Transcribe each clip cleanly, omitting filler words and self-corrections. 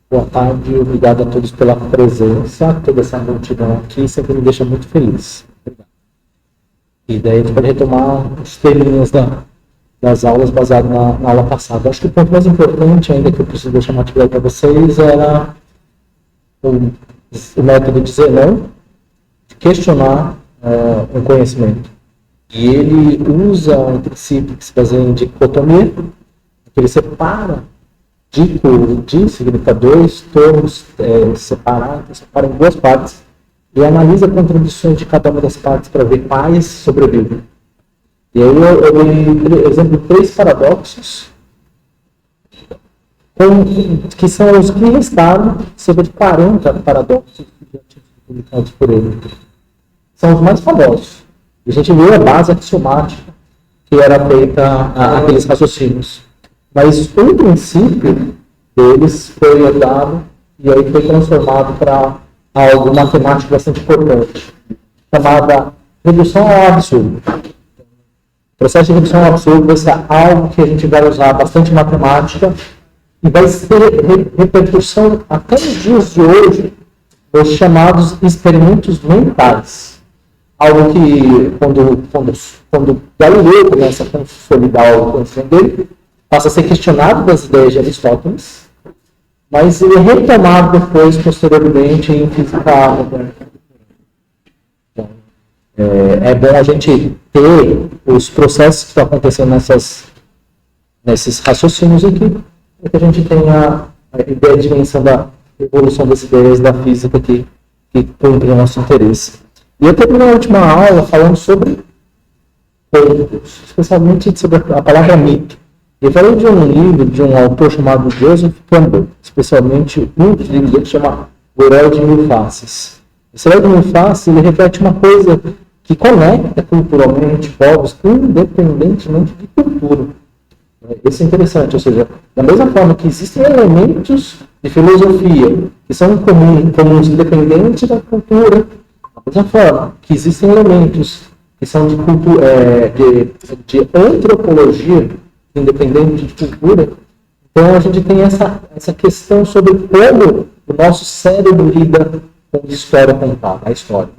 Boa tarde, obrigado a todos pela presença, toda essa multidão aqui, sempre me deixa muito feliz. Obrigado. E daí a gente pode retomar os teminhas das aulas baseado na aula passada. Acho que o ponto mais importante ainda que eu preciso deixar uma atividade para vocês era o método dizer não, questionar um conhecimento. E ele usa um princípio que se baseia em dicotomia, que ele separa de significa dois termos separados, separa em duas partes e analisa as contradições de cada uma das partes para ver quais sobrevivem. E aí eu dei exemplo de 3 paradoxos que são os que restaram cerca de 40 paradoxos que já tinham sido publicados por ele. São os mais famosos. E a gente viu a base axiomática que era feita aqueles raciocínios. Mas o princípio deles foi herdado e aí foi transformado para algo matemático bastante importante, chamada redução ao absurdo. O processo de redução ao absurdo vai ser algo que a gente vai usar bastante matemática e vai ter repercussão até nos dias de hoje, os chamados experimentos mentais. Algo que, quando Galileu começa a consolidar o conhecimento dele, passa a ser questionado das ideias de Aristóteles, mas ele é retomado depois, posteriormente, em física moderna. Então, é bom a gente ter os processos que estão acontecendo nesses raciocínios aqui, para que a gente tenha a ideia de dimensão da evolução das ideias da física que cumpre o nosso interesse. E eu terminei a última aula falando sobre pontos, especialmente sobre a palavra mito. Eu falei de um livro de um autor chamado Joseph Campbell, especialmente um dos livros dele que chama O Herói de Mil Faces. Esse Herói de Mil Faces ele reflete uma coisa que conecta culturalmente povos, independentemente de cultura. Isso é interessante, ou seja, da mesma forma que existem elementos de filosofia que são comuns independente da cultura, da mesma forma que existem elementos que são de antropologia independente de cultura. Então a gente tem essa questão sobre como o nosso cérebro lida com a história contada, a história.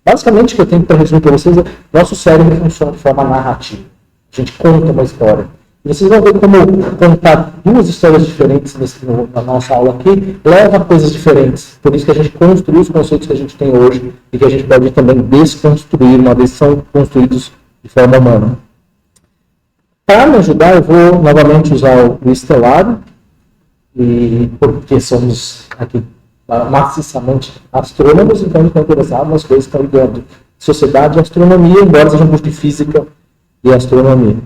Basicamente o que eu tenho para resumir para vocês é que nosso cérebro funciona de forma narrativa. A gente conta uma história. E vocês vão ver como contar 2 histórias diferentes na nossa aula aqui leva a coisas diferentes. Por isso que a gente construiu os conceitos que a gente tem hoje e que a gente pode também desconstruir, uma vez são construídos de forma humana. Para me ajudar, eu vou novamente usar o estelário, porque somos aqui maciçamente astrônomos, então a gente vai interessar nas coisas que estão ligando sociedade e astronomia, embora seja um curso de física e astronomia.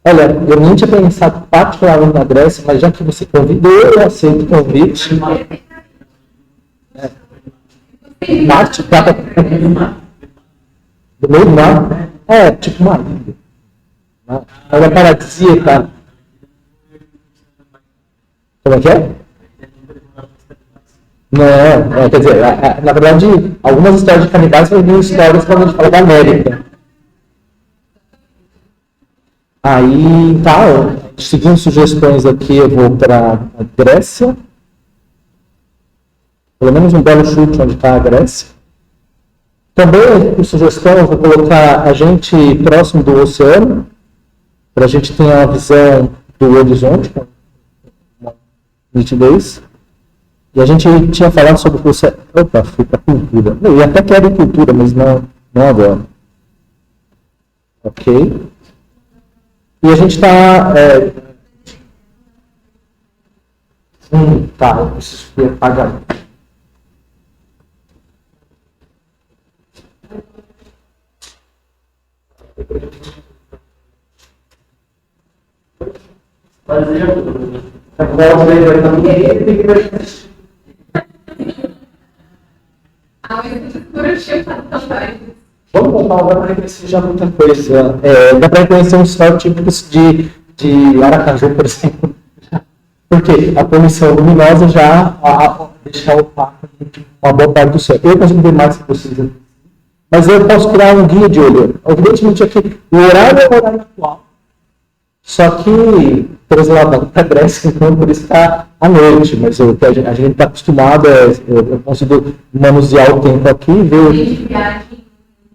Olha, eu nem tinha pensado particularmente na Grécia, mas já que você convidou, eu aceito o convite. Marte, do meio do mar. Tipo uma ilha. Uma paradisíaca. Como é que é? Não, quer dizer, na verdade, algumas histórias de canibais são histórias quando a gente fala da América. Aí, tá, seguindo sugestões aqui, eu vou para a Grécia. Pelo menos um belo chute onde está a Grécia. Também, por sugestão, eu vou colocar a gente próximo do oceano, para a gente ter uma visão do horizonte, com uma nitidez. E a gente tinha falado sobre o oceano. Opa, fui para cultura. Eu até quero cultura, mas não agora. Ok. E a gente está... eu preciso apagar. Vamos voltar agora para reconhecer já muita coisa. Dá para reconhecer uns estereótipos de Aracaju, por exemplo. Porque a poluição luminosa já deixa opaco uma boa parte do céu. Eu consigo ver mais que precisa. Mas eu posso criar um guia de olho. Evidentemente aqui, o horário é o horário atual. Só que por exemplo, para a Grécia, então, por isso está à noite, mas a gente está acostumado, eu consigo manusear o tempo aqui e ver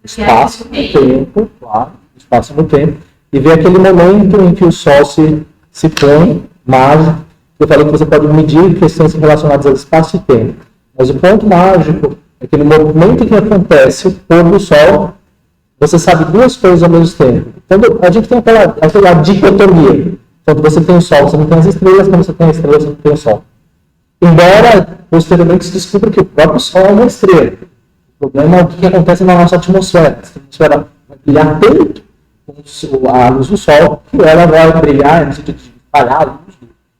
espaço no tempo, claro, espaço no tempo, e ver aquele momento em que o Sol se põe, mágico. Eu falei que você pode medir questões relacionadas ao espaço e tempo, mas o ponto mágico é aquele momento que acontece o pôr do Sol. Você sabe duas coisas ao mesmo tempo. Quando a gente tem aquela dicotomia. Quando você tem o Sol, você não tem as estrelas. Quando você tem as estrelas, você não tem o Sol. Embora, posteriormente, se descubra que o próprio Sol é uma estrela. O problema é o que acontece na nossa atmosfera. A atmosfera vai brilhar tanto com a luz do Sol que ela vai brilhar, no sentido de espalhar a luz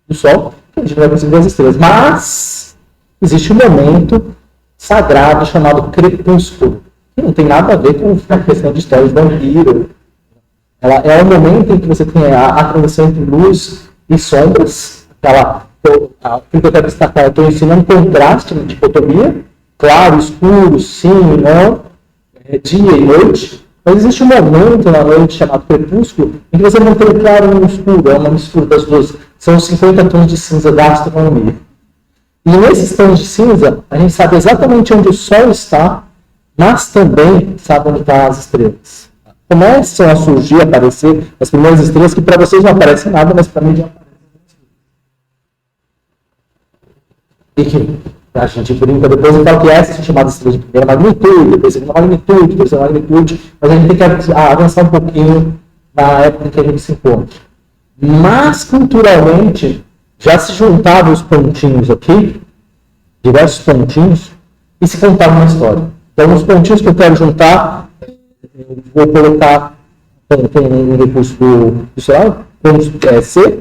do Sol, que a gente não vai conseguir ver as estrelas. Mas existe um momento sagrado chamado crepúsculo. Que não tem nada a ver com a questão de história de vampiro. Ela é o momento em que você tem a transição entre luz e sombras. Aquilo que eu quero destacar, eu estou ensinando contraste na dicotomia. Claro, escuro, sim, não. Dia e noite. Mas existe um momento na noite chamado crepúsculo em que você não tem o claro e o escuro. É uma mistura das duas. São os 50 tons de cinza da astronomia. E nesses tons de cinza, a gente sabe exatamente onde o Sol está, mas também sabe onde estão as estrelas. Começam a surgir, a aparecer as primeiras estrelas, que para vocês não aparecem nada, mas para mim já aparecem. E que a gente brinca, depois eu falo que essas são chamadas estrelas de primeira magnitude, depois segunda magnitude, terceira magnitude, mas a gente tem que avançar um pouquinho na época em que a gente se encontra. Mas, culturalmente, já se juntavam os pontinhos aqui, diversos pontinhos, e se contava uma história. Então, os pontinhos que eu quero juntar, eu vou colocar um recurso do celular, vamos C,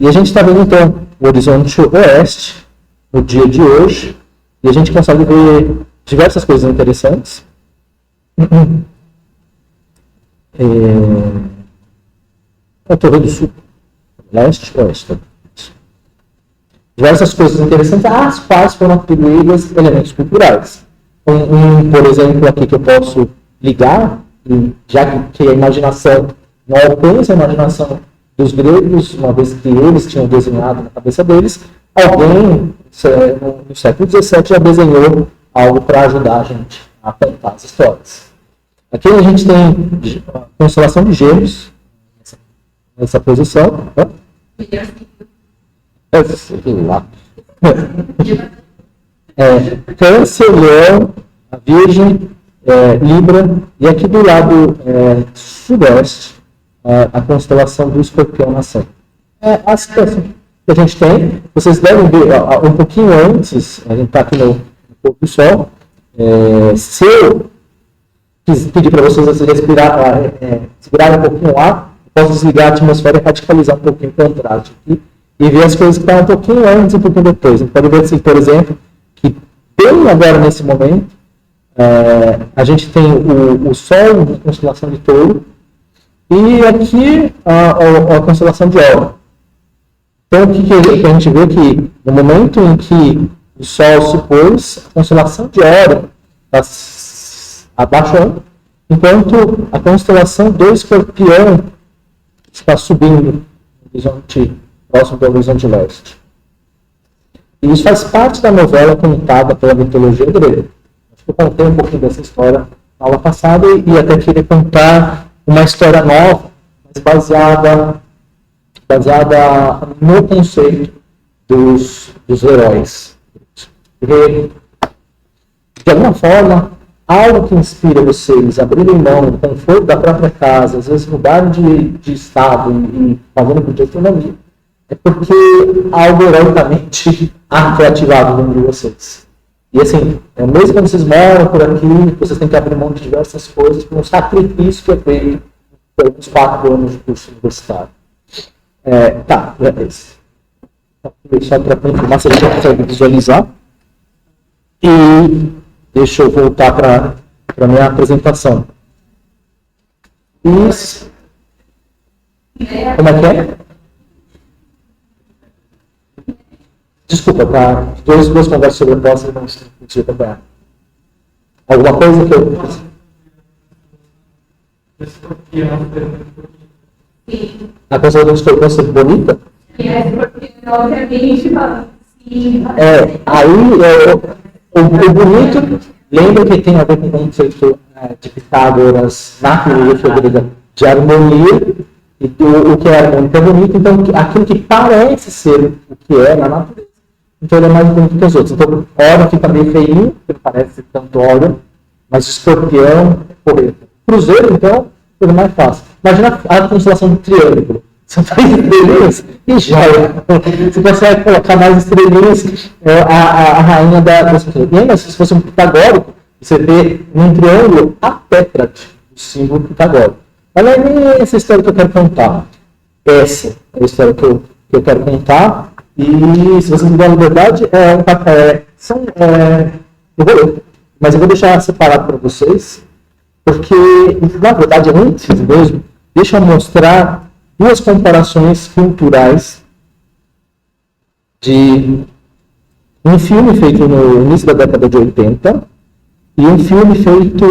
e a gente está vendo, então, o horizonte oeste, no dia de hoje, e a gente consegue ver diversas coisas interessantes. Eu estou vendo sul, leste, oeste. Diversas coisas interessantes, às quais foram atribuídas elementos culturais. Por exemplo, aqui que eu posso ligar, já que a imaginação não alcança a imaginação dos gregos, uma vez que eles tinham desenhado na cabeça deles, alguém no século XVII já desenhou algo para ajudar a gente a contar as histórias. Aqui a gente tem a constelação de Gêmeos, nessa posição. Câncer, Leão, a Virgem, Libra, e aqui do lado sudeste, a constelação do Escorpião nascente. A situação que a gente tem, vocês devem ver um pouquinho antes, a gente está aqui no pôr do sol, se eu pedir para vocês respirarem um pouquinho o ar, posso desligar a atmosfera e radicalizar um pouquinho o contraste aqui, e ver as coisas que estão um pouquinho antes e um pouquinho depois. A gente pode ver, assim, por exemplo, que bem agora nesse momento, a gente tem o Sol na constelação de Touro e aqui a constelação de Órion. Então, o que a gente vê que no momento em que o Sol se pôs, a constelação de Órion está abaixando, enquanto a constelação do Escorpião está subindo no horizonte, próximo do horizonte leste. E isso faz parte da novela contada pela mitologia grega. Acho que eu contei um pouquinho dessa história na aula passada e até queria contar uma história nova, mas baseada no conceito dos heróis. Porque, de alguma forma, algo que inspira vocês a abrirem mão do conforto da própria casa, às vezes mudarem de estado e fazendo por de autonomia, é porque algo heroicamente foi ativado dentro de vocês. E assim, mesmo quando vocês moram por aqui, vocês têm que abrir mão de diversas coisas por um sacrifício que é feito pelos 4 anos de curso universitário. Só para confirmar se a gente consegue visualizar. E deixa eu voltar para a minha apresentação. Isso. Como é que é? Desculpa, tá? Duas conversas sobre a posse e não consegui acompanhar. Alguma coisa que eu... A constelação do Escorpião ser bonita? E aí, porque, obviamente, fala assim. O bonito, lembra que tem a ver com o conceito de Pitágoras na filosofia grega de harmonia, e o que é harmônico é bonito, então aquilo que parece ser o que é na natureza, então ele é mais bonito que os outros. Então, óleo fica meio feinho, porque não parece tanto óleo, mas escorpião, porreta. Cruzeiro, então, coisa mais fácil. Imagina a constelação do triângulo. São 3 estrelinhas e joia. Você consegue colocar mais estrelinhas, a rainha das pessoas. Lembra, se fosse um pitagórico, você vê num triângulo a tétrade, o símbolo pitagórico. Mas não é nem essa história que eu quero contar. Essa é a história que eu quero contar. E se vocês me dão a liberdade, mas eu vou deixar separado para vocês, porque, na verdade, antes mesmo, deixa eu mostrar 2 comparações culturais de um filme feito no início da década de 80 e um filme feito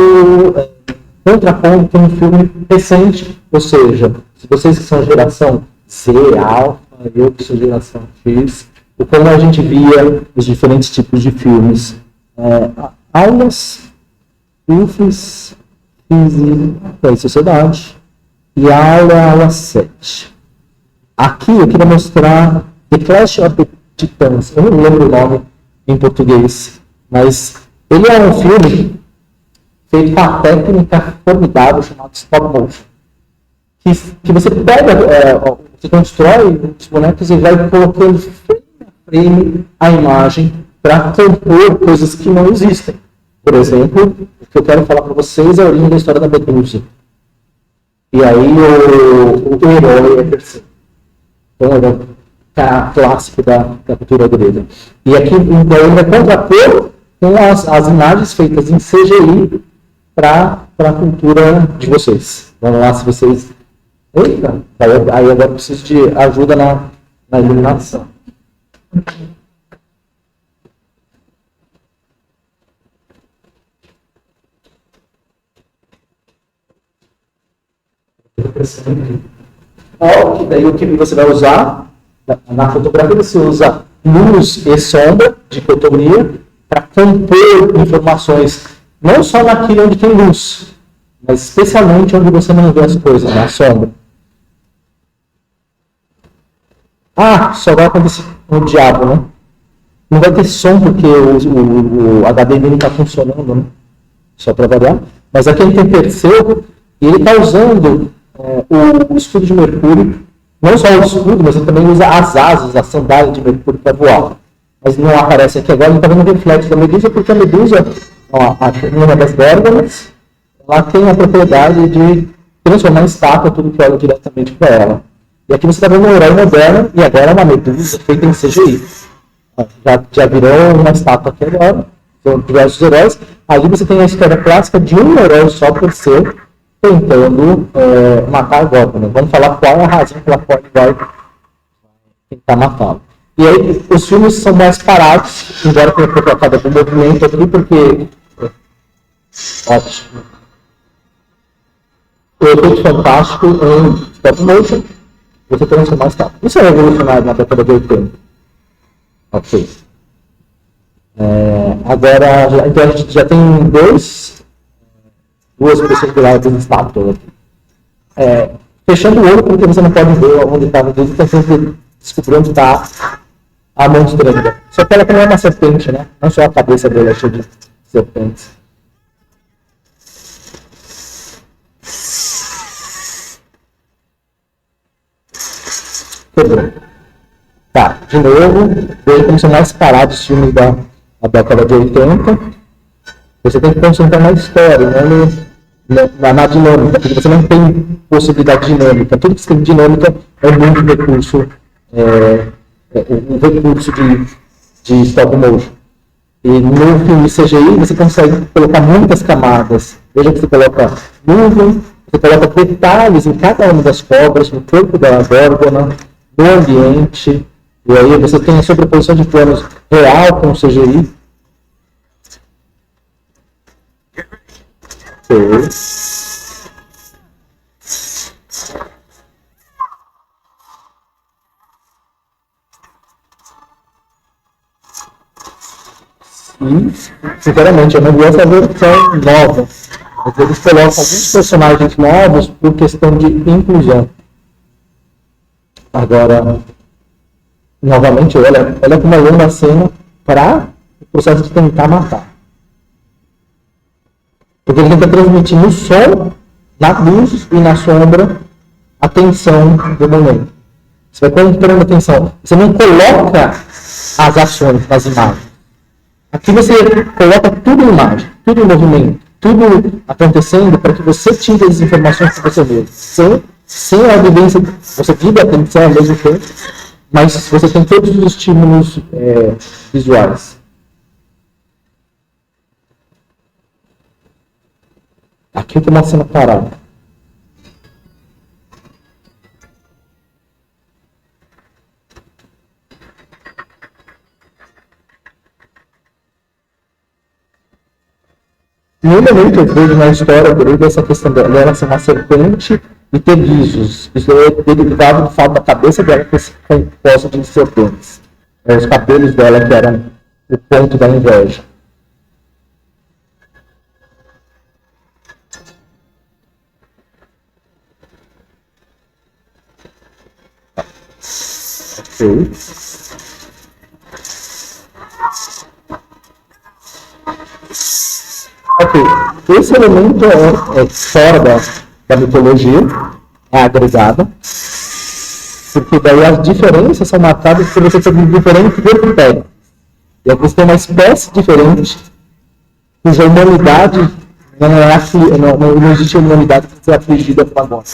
contraponto um filme recente, ou seja, se vocês que são geração Z, Alpha, eu que sou geração X, como a gente via os diferentes tipos de filmes. Aulas, UFES, Física e Sociedade, e a aula 7. Aqui eu queria mostrar The Clash of the Titans. Eu não lembro o nome em português, mas ele é um filme feito com a técnica formidável chamada stop motion. Que você pega, você constrói os bonecos e vai colocando frame a frame a imagem para compor coisas que não existem. Por exemplo, o que eu quero falar para vocês é a origem da história da Medusa. E aí o herói é Perseu. Então ele é clássico da cultura grega. E aqui então, ele vai contrapor com as imagens feitas em CGI para a cultura de vocês. Vamos lá, se vocês... Eita! Aí agora eu preciso de ajuda na iluminação. Ó, daí o que você vai usar na fotografia, você usa luz e sombra, dicotomia, para compor informações, não só naquilo onde tem luz, mas especialmente onde você não vê as coisas, na sombra. Só vai acontecer com o diabo, né? Não vai ter som porque o HDMI não está funcionando, né? Só para variar. Mas aqui ele tem Perseu e ele está usando o escudo de Mercúrio, não só o escudo, mas ele também usa as asas, a sandália de Mercúrio para voar. Mas não aparece aqui agora, ele está vendo o reflexo da Medusa, porque a Medusa, uma das górgonas, ela tem a propriedade de transformar em estátua tudo que olha diretamente para ela. E aqui você está vendo um herói moderno, e agora é uma Medusa feita em CGI. Já virou uma estátua aqui agora, são diversos heróis. Ali você tem a história clássica de um herói só por ser tentando matar a Górgona. Vamos falar qual é a razão pela qual ele vai tentar matá-lo. E aí os filmes são mais parados, embora tenha colocado algum movimento aqui, porque... Ótimo. O efeito fantástico em stop motion, você transformar estátua. Isso é revolucionário na década de 80. Ok. Agora, então a gente já tem duas possibilidades de estátua aqui. Fechando o olho, porque você não pode ver onde está a Medusa, então você descobrir onde está a monstrenga. Só que ela também é uma serpente, né? Não só a cabeça dele é cheia de serpentes. Quebrou. Tá, de novo, veja como são mais parados os filmes da década de 80. Você tem que concentrar na história, na dinâmica, porque você não tem possibilidade dinâmica. Tudo que você tem dinâmica é muito recurso, um recurso de stop motion. E no filme CGI você consegue colocar muitas camadas. Veja que você coloca nuvem, você coloca detalhes em cada uma das cobras, no corpo da górgona, no ambiente. E aí você tem a sobreposição de planos real com CGI. E, sinceramente, eu não vi essa versão nova. Mas eles colocam alguns personagens novos por questão de inclusão. Agora, novamente, olha como é longa a cena para o processo de tentar matar. Porque ele tenta transmitir no sol, na luz e na sombra a tensão do momento. Você vai comprando atenção. Você não coloca as ações nas imagens. Aqui você coloca tudo em imagem, tudo em movimento, tudo acontecendo para que você tire as informações para você mesmo. Sem a vivência, você vive a atenção ao mesmo tempo, mas você tem todos os estímulos visuais. Aqui tem uma cena parada. Em um momento eu vejo na história grega essa questão dela ser uma serpente e ter guizos. Isso é derivado do fato da cabeça dela ter se composta de serpentes. Os cabelos dela que eram o ponto da inveja. Ok. Ok, esse elemento é fora da mitologia, é agregado, porque daí as diferenças são marcadas por você ter diferentes vertentes. E aqui você tem uma espécie diferente, cuja humanidade não existe humanidade que seja afligida por agora.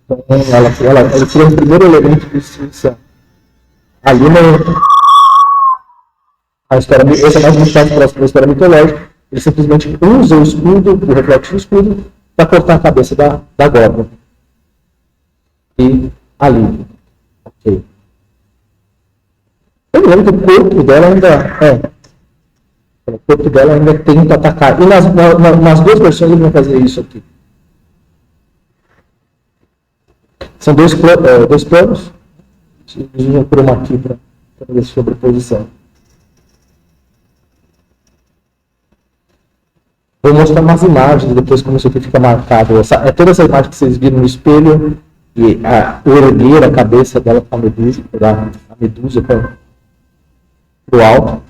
Então, ela cria um primeiro elemento de distinção. Ali a história, esse é mais muito próximo da história mitológica. Ele simplesmente usa o escudo, o reflexo do escudo, para cortar a cabeça da Gorgon. E ali. Ok. Eu lembro que o corpo dela ainda tenta atacar. E nas duas versões ele vai fazer isso aqui. São dois planos. Usam por uma aqui para ver sobreposição. Vou mostrar umas imagens depois como isso aqui fica marcado. Toda essa imagem que vocês viram no espelho e a orelheira, a cabeça dela com a medusa para o alto.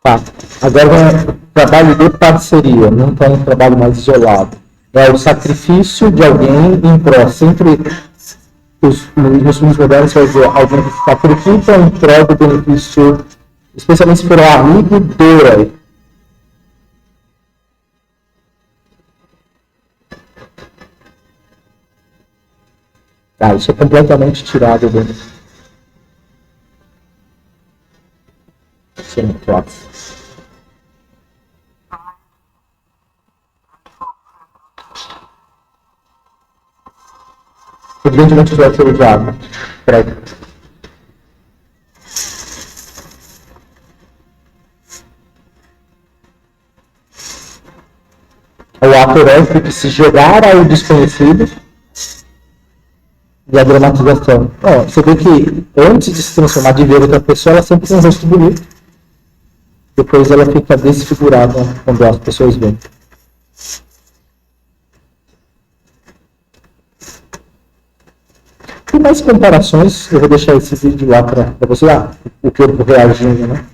Tá. Agora, trabalho de parceria, não é um trabalho mais isolado. É o sacrifício de alguém em prol. Sempre nos filmes modernos vai dizer alguém que se sacrifica em prol do benefício, especialmente se for o amigo do herói. Tá, isso é completamente tirado do classe. Evidentemente vai ser usado para o ato heróico que se jogar ao desconhecido e a dramatização. Você vê que antes de se transformar de ver outra pessoa, ela sempre tem um rosto bonito. Depois ela fica desfigurada quando as pessoas veem. Tem mais comparações, eu vou deixar esse vídeo lá para você, o corpo reagindo, né?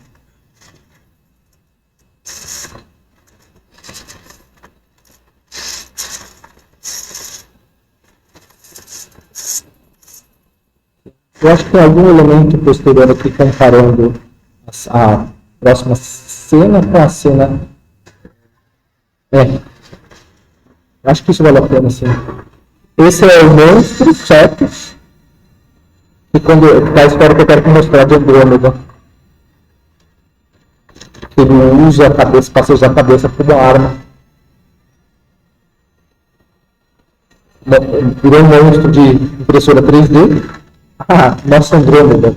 Eu acho que tem algum elemento posterior aqui comparando a próxima cena com a cena. Acho que isso vale a pena, sim. Esse é o monstro, certo? E quando a história que eu quero mostrar de Andrômeda. Ele usa a cabeça, passa a usar a cabeça como arma. virou um monstro de impressora 3D. Ah, nossa Andrômeda.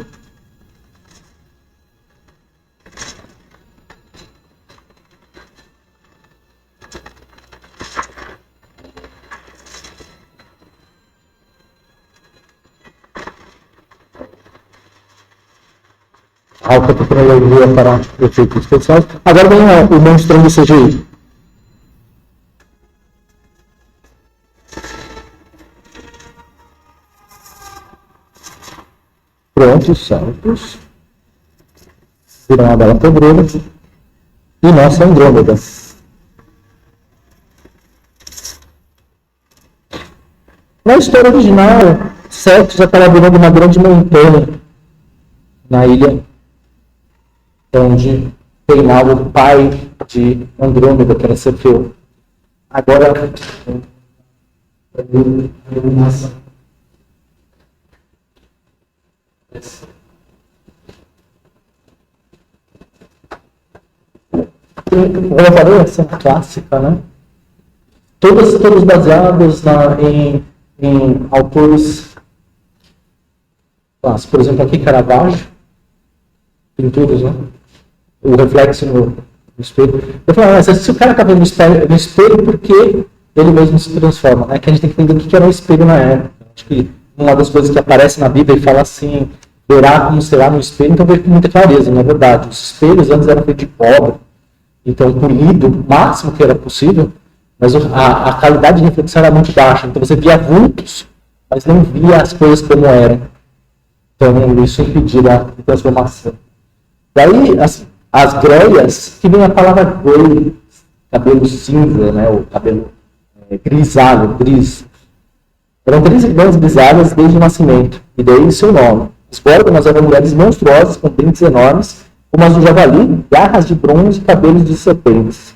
Alta tecnologia para efeitos especiais. Agora vem o monstrão do CGI. Prontos, certos. Viram uma bela pedreira. E nossa Andrômeda. Na história original, Cetus estava virando uma grande montanha na ilha onde reinava o pai de Andrômeda, que era Cefeu. Agora, a iluminação. Como eu falei, é cena clássica, né? Todos baseados em autores clássicos. Por exemplo, aqui Caravaggio, pinturas, né? O reflexo no espelho. Eu falo, se o cara está vendo no espelho, por que ele mesmo se transforma? Né? Que a gente tem que entender o que era um espelho na época. Acho que uma das coisas que aparece na Bíblia e fala assim, verá como será no espelho, então vejo com muita clareza, não é verdade. Os espelhos antes eram feitos de cobre, então polido o máximo que era possível, mas a qualidade de reflexão era muito baixa, então você via vultos, mas não via as coisas como eram. Então isso impedia a transformação. Daí as greias, que vem a palavra grey, cabelo cinza, né, ou cabelo grisalho, gris. Eram 3 irmãs grisalhas desde o nascimento, e daí seu nome. As górgonas eram mulheres monstruosas com dentes enormes, como as do javali, garras de bronze e cabelos de serpentes.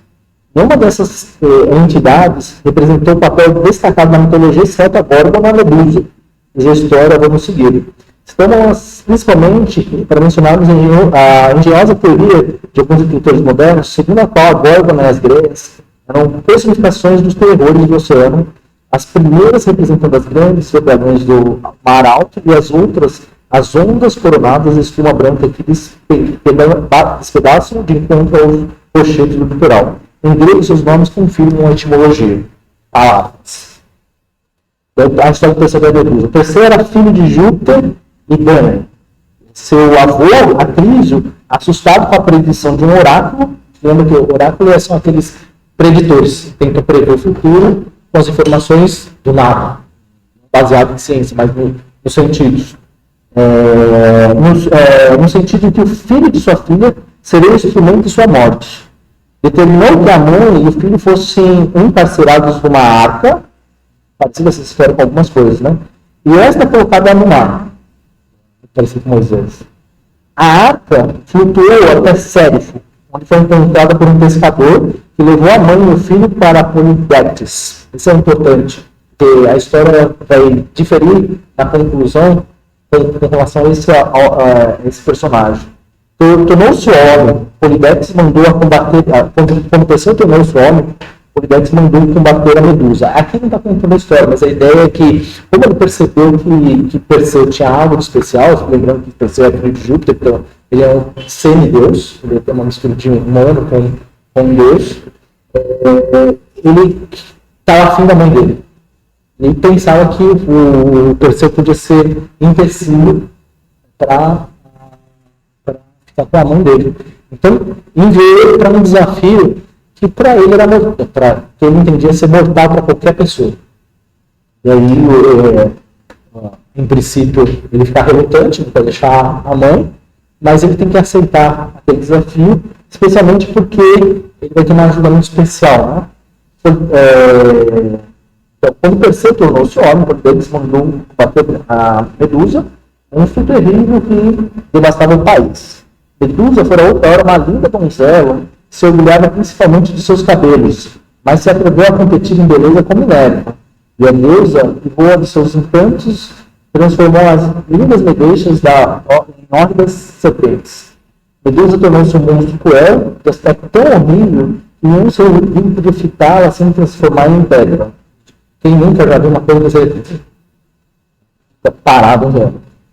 Nenhuma dessas entidades representou um papel destacado na mitologia, exceto a górgona Medusa, cuja história vamos seguir. Estamos, principalmente, para mencionarmos a engenhosa teoria de alguns escritores modernos, segundo a qual a górgona e as greias eram personificações dos terrores do oceano, as primeiras representando as grandes dragões do mar alto e as outras as ondas coronadas de espuma branca que despedaçam de encontro aos rochedos do litoral. Em grego, seus nomes confirmam a etimologia. Palavras. A história do terceiro é Medusa. O terceiro era filho de Júpiter e Gânia. Seu avô, Acrísio, assustado com a predição de um oráculo, lembra que o oráculo são aqueles preditores que tentam prever o futuro com as informações do nada, baseado em ciência, mas nos sentidos. No sentido de que o filho de sua filha seria o instrumento de sua morte. Determinou que a mãe e o filho fossem encarcerados numa arca, parecida essa história com algumas coisas, né? E esta colocada no mar, parecido com Moisés. A arca flutuou até Sérifo, onde foi encontrada por um pescador que levou a mãe e o filho para Polidectes. Isso é importante, porque a história vai diferir na conclusão com relação a esse personagem. Tornou-se homem, Polidectes mandou a combater, quando Perseu tornou-se homem, Polidectes mandou combater a Medusa. Aqui não está contando a história, mas a ideia é que, como ele percebeu que Perseu tinha algo de especial, lembrando que Perseu é filho de Júpiter, então ele é um semideus, ele tem uma mistura de humano com Deus, ele estava afim da mãe dele. E pensava que o Perseu podia ser empecilho para ficar com a mão dele. Então, enviou ele para um desafio que para ele era que ele entendia ser mortal para qualquer pessoa. E aí, em princípio, ele fica relutante para deixar a mãe, mas ele tem que aceitar aquele desafio, especialmente porque ele vai ter uma ajuda muito especial, né? Então, quando Perseu tornou-se homem, Polidectes mandou combater a Medusa, um fio terrível que devastava o país. Medusa fora outra hora uma linda donzela, que se orgulhava principalmente de seus cabelos, mas se atreveu a competir em beleza com Minerva. E a deusa, voa de seus encantos, transformou as lindas medeixas em hórridas serpentes. Medusa tornou-se um monstro cruel, de aspecto tão horrível, que nenhum ser vivo podia fitá-la sem transformar em pedra. Quem nunca já viu uma coisa desse parado, né?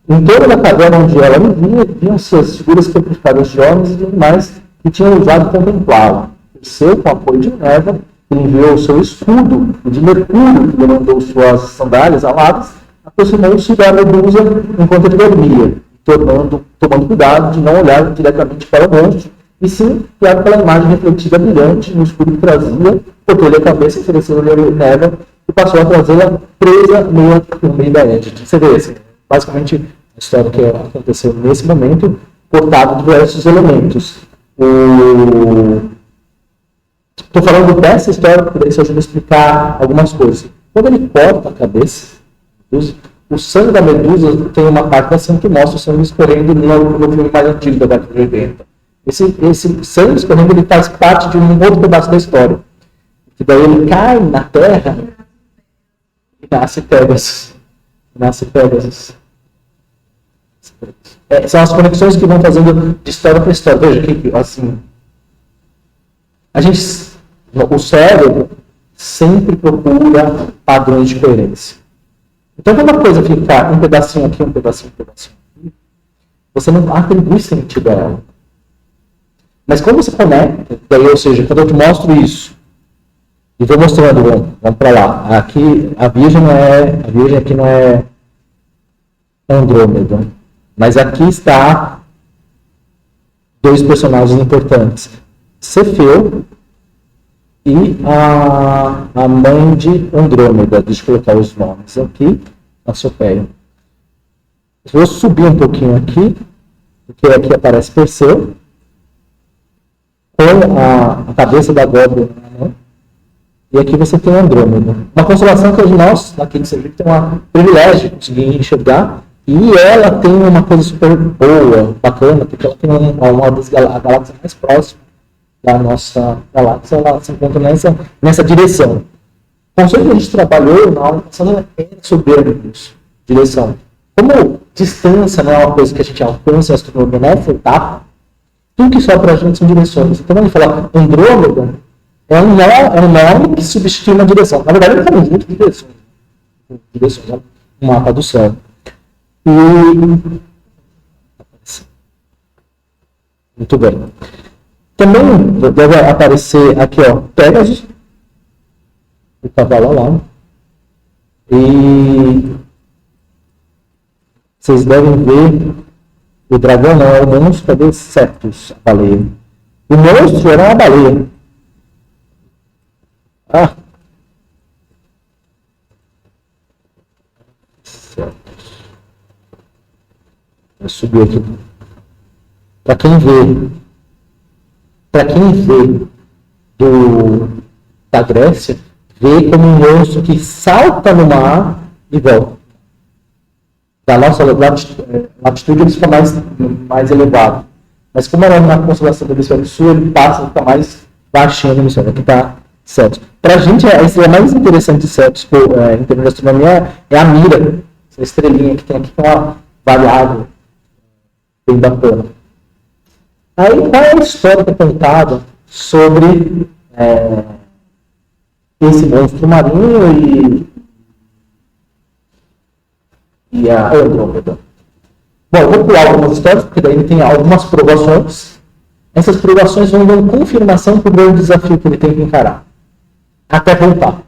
Em torno da caverna onde ela vivia, viam-se as figuras petrificadas de homens e de animais que tinham ousado contemplá-la. Perseu, com apoio de Minerva, enviou o seu escudo, e de Mercúrio, que demandou suas sandálias aladas, aproximou-se da Medusa enquanto ele dormia, tomando cuidado de não olhar diretamente para o monstro, e sim criado pela imagem refletida brilhante no escudo que trazia, cortou-lhe a cabeça, ofereceu-lhe a Minerva e passou a trazê-la presa no meio da Égide. Você vê, assim, basicamente, a história que aconteceu nesse momento, cortado de diversos elementos. Estou falando dessa história, porque isso ajuda a explicar algumas coisas. Quando ele corta a cabeça, o sangue da Medusa tem uma parte da cena que mostra o sangue escorrendo no filme mais antigo da década de 80. Esse sangue escorrendo ele faz parte de um outro pedaço da história. Que daí ele cai na terra e nasce Pégasus. São as conexões que vão fazendo de história para história. Veja que, assim, o cérebro sempre procura padrões de coerência. Então, quando a coisa fica um pedacinho aqui, um pedacinho aqui, você não atribui sentido a ela. Mas quando você conecta, daí, ou seja, quando eu te mostro isso, e vou mostrando, vamos para lá. Aqui, a Virgem aqui não é Andrômeda. Mas aqui está dois personagens importantes. Cefeu e a mãe de Andrômeda. Deixa eu colocar os nomes aqui. Cassiopeia. Vou subir um pouquinho aqui, porque aqui aparece Perseu, com a cabeça da Góbula na mão. E aqui você tem Andrômeda. Uma constelação que nós, aqui no Sergipe, tem um privilégio de conseguir enxergar. E ela tem uma coisa super boa, bacana, porque ela tem uma das galáxias mais próximas da nossa galáxia, ela se encontra nessa direção. O conceito que a gente trabalhou na aula passada é sobre isso, direção. Como distância não é uma coisa que a gente alcança em astronomia, não é etapa, tudo que sobra para a gente são direções. Então, quando a gente fala Andrômeda, é um nome que substitui uma direção. Na verdade, é um conjunto de direções, é um mapa do céu. Muito bem. Também deve aparecer aqui, ó, Pégasus, o cavalo lá. E vocês devem ver o dragão não é o monstro, cadê Septus, a baleia? O monstro era uma baleia. Vou subir aqui. Para quem vê da Grécia, vê como um monstro que salta no mar e volta. Da nossa latitude ele fica mais elevado. Mas como ela é uma constelação do hemisfério sul, ele passa a ficar mais baixinho no hemisfério. Aqui está Cetus. Para a gente, a estrela mais interessante de Cetus, em termos de astronomia, é a Mira. Essa estrelinha que tem aqui, que é uma variável bem bacana. Aí, qual é a história que é contada sobre esse monstro marinho e a Andrômeda? Bom, eu vou pular algumas histórias, porque daí ele tem algumas provações. Essas provações vão dando confirmação para o grande desafio que ele tem que encarar. Até voltar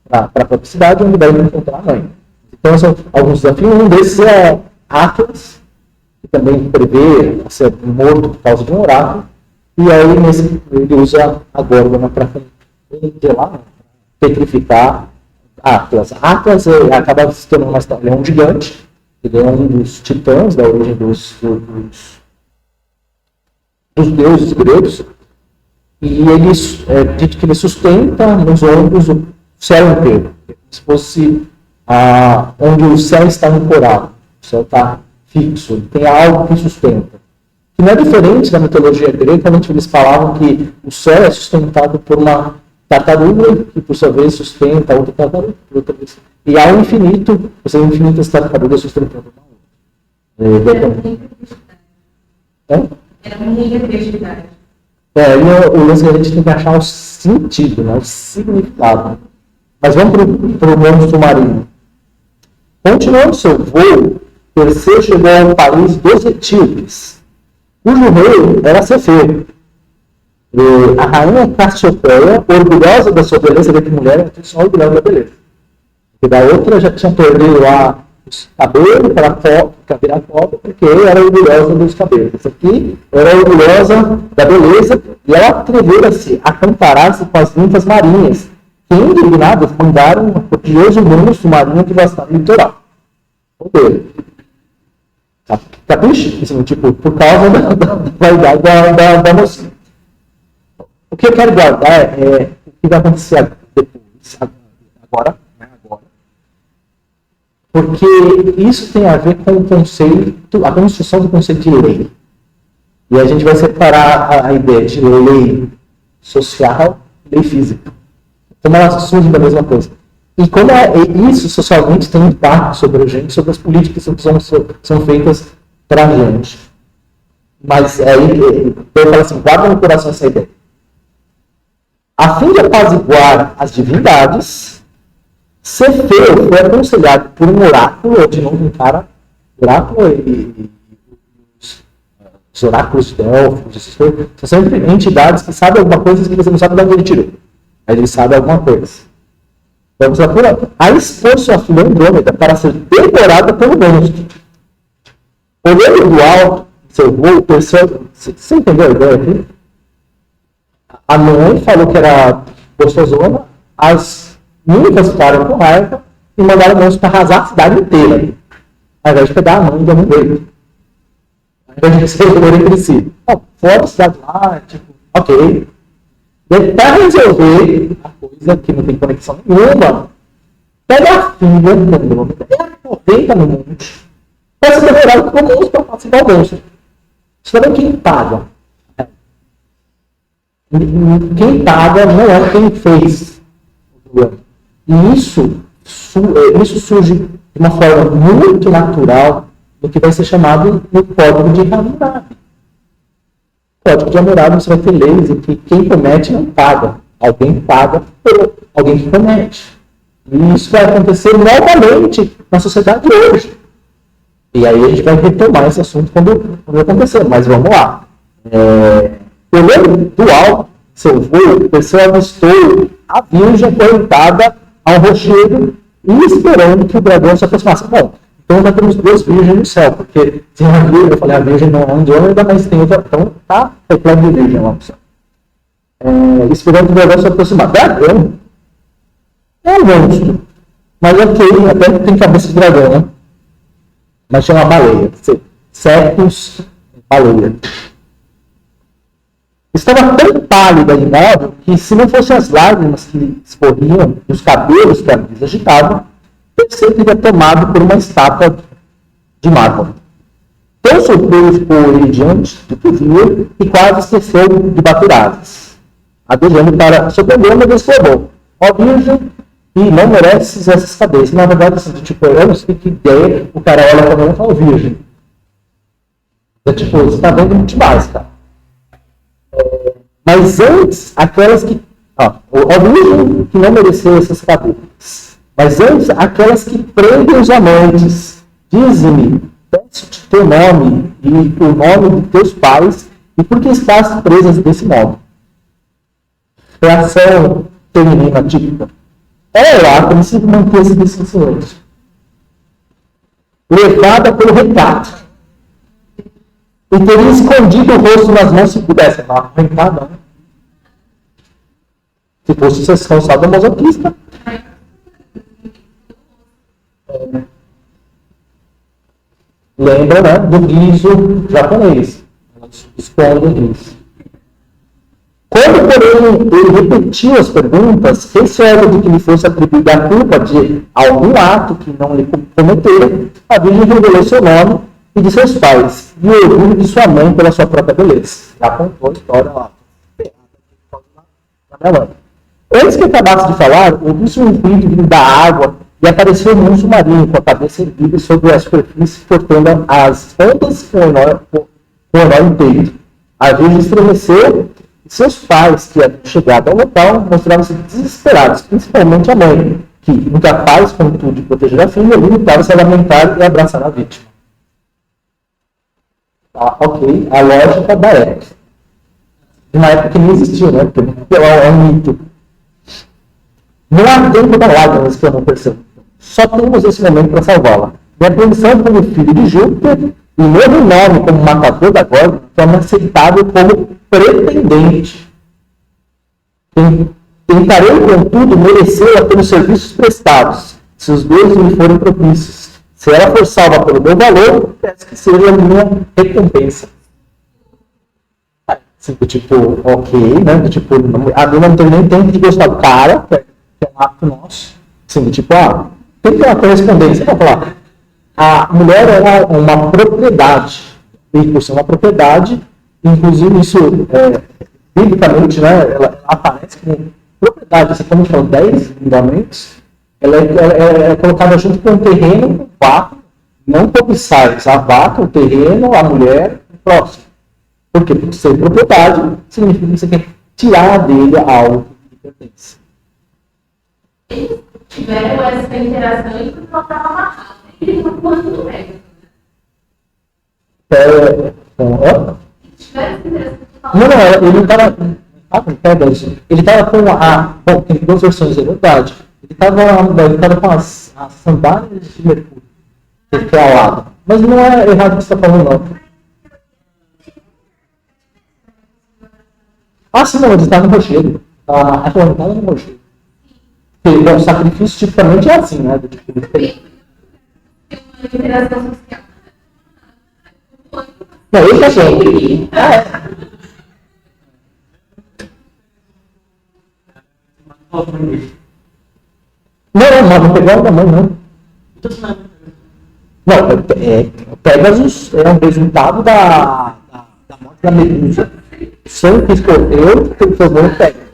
para a própria cidade, onde vai encontrar a mãe. Então, são alguns desafios. Um desses é Atlas, que também prevê ser morto por causa de um oráculo. E aí, ele usa a Górgona para petrificar Atlas. Atlas acaba se tornando ele é um gigante. Ele é um dos titãs da origem dos deuses gregos. E ele é dito que ele sustenta nos ombros o céu inteiro. Como se fosse onde o céu está ancorado. O céu está fixo. Ele tem algo que sustenta. Que não é diferente da mitologia grega, onde eles falavam que o céu é sustentado por uma tartaruga, que por sua vez sustenta outra tartaruga. E há um infinito, ou seja, infinitas tartarugas sustentando uma outra. Era muita criatividade. E o lance que a gente tem que achar o sentido, né, o significado. Mas vamos para o monstro marinho. Continuando seu voo, Perseu chegou ao país dos etíopes, cujo rei era Cefeu. A rainha Cassiopeia, orgulhosa da sua beleza, vê que mulher é só orgulhosa da beleza. E da outra já tinha perdido lá os cabelos para virar cobra, porque era orgulhosa dos cabelos. Essa aqui era orgulhosa da beleza e ela atreveu-se a comparar-se com as ninfas marinhas, que indignadas mandaram um copioso monstro marinho devastar o litoral. Capricha? Assim, tipo, por causa da vaidade da mocinha. O que eu quero guardar é o que vai acontecer depois, agora, porque isso tem a ver com o conceito, a construção do conceito de lei. E a gente vai separar a ideia de lei social e lei física. Como elas surgem da mesma coisa. E como isso socialmente tem impacto sobre a gente, sobre as políticas que são feitas para a gente. Mas aí eu falo assim, guarda no coração essa ideia. A fim de apaziguar as divindades, Cefeu foi aconselhado por um oráculo, de novo um cara, oráculo e os oráculos de Delfos, são sempre entidades que sabem alguma coisa que você não sabe de onde ele tirou. Mas ele sabe alguma coisa. Vamos lá por aqui. A expor sua filha Andrômeda para ser devorada pelo monstro. Olhando do alto, seu voo, Perseu, você entendeu a ideia aqui? A mãe falou que era gostosona, as ninfas ficaram com raiva e mandaram o monstro para arrasar a cidade inteira. Ao invés de pegar a mãe e dar um jeito. Ao invés de se resolver entre si. Fora a cidade lá, tipo, ok. Para resolver a coisa que não tem conexão nenhuma, pega a filha do Andrômeda e aproveita no monte para se devorar com o monstro para participar do monstro. Você sabe quem paga? Quem paga não é quem fez. E isso surge de uma forma muito natural do que vai ser chamado no Código de Hammurabi. No Código de Hammurabi você vai ter leis em que quem comete não paga. Alguém paga por alguém que comete. E isso vai acontecer novamente na sociedade de hoje. E aí a gente vai retomar esse assunto quando acontecer. Mas vamos lá. Olhando do alto, seu voo, Perseu avistou a virgem acorrentada ao rochedo e esperando que o dragão se aproximasse. Bom, então já temos duas virgens no céu, porque tem uma virgem, eu falei, a virgem não é Andrômeda, mas tem outra, então tá repleto de virgem lá no céu. Esperando que o dragão se aproximasse. Dragão? É um monstro. Mas ok, até tem cabeça de dragão, né? Mas chama baleia. Certos baleia. Estava tão pálida e imóvel que, se não fossem as lágrimas que escorriam e os cabelos que a brisa agitava, Perseu teria tomado por uma estátua de mármore. Tão surpreso ficou ele diante do que viu e quase esqueceu de bater asas. Adejando para surpreender, mas exclamou: ó Virgem, e não mereces essas cabeças. Na verdade, assim, tipo, eu não sei que ideia, o cara olha para mim e fala: Virgem. É tipo, você está vendo muito demais, cara. Mas antes, aquelas que. Ó Virgem, que não mereceu essas cabeças. Mas antes, aquelas que prendem os amantes. Dize-me, peço-te teu nome e o nome de teus pais, e por que estás presas desse modo? Reação feminina típica. Ela precisa manter-se desse silêncio. Levada pelo recato. E teria escondido o rosto nas mãos se pudesse. Não arrancada, né? Se fosse sessão sadomasoquista. Lembra, né, do riso japonês. Esconde o riso. Quando, porém, ele repetiu as perguntas, receoso de que lhe fosse atribuída a culpa de algum ato que não lhe cometeu, a Virgem revelou seu nome e de seus pais, e o orgulho de sua mãe pela sua própria beleza. Já contou a história lá. Antes que acabasse de falar, ouviu-se um ruído vindo da água e apareceu um monstro marinho com a cabeça erguida sobre a superfície, cortando as ondas com o nó inteiro. A Virgem estremeceu, Seus pais, que haviam chegado ao local, mostravam-se desesperados, principalmente a mãe, que, incapaz, contudo, de proteger a filha, limitava-se a lamentar e abraçar a vítima. Tá, ok, a lógica da época. Uma época que não existiu, né? Porque é um mito. Não há tempo da lágrima, exclamou Perseu. Só temos esse momento para salvá-la. Minha posição como filho de Júpiter e meu nome como matador da Gorgon torna aceitável como pretendente. Tentarei, contudo, merecê-la pelos serviços prestados, se os deuses me forem propícios. Se ela for salva pelo meu valor, peço que seja a minha recompensa. Assim, tipo, ok, né? Tipo, a Bruna não tem nem tempo de gostar do cara, que é um ato nosso. Assim, tipo, tem que ter uma correspondência para falar. A mulher era uma propriedade, e por ser uma propriedade, inclusive isso, biblicamente, né, ela aparece como propriedade, assim como a gente falou, 10 mandamentos, ela é colocada junto com o terreno, com o vaca, não cobiçais, a vaca, o terreno, a mulher, o próximo. Por quê? Porque ser propriedade significa que você quer tirar dele algo que pertence. Eles tiveram essa interação e não estava amarrado. Ele está quanto é? Não, ele estava. Ele estava com Bom, tem duas versões, é verdade. Ele estava com as sandálias de Mercúrio, que é ao lado. Mas não é errado o que você está falando, não. Sim, não, ele estava no rochedo. Ele estava no rochedo. O sacrifício tipicamente é assim, né? Interação social. Não, ele tá bem. Não pegou da mãe, não. Não, Pegasus é um resultado da morte da Medusa. O sangue que escorreu, que transformou em Pegasus.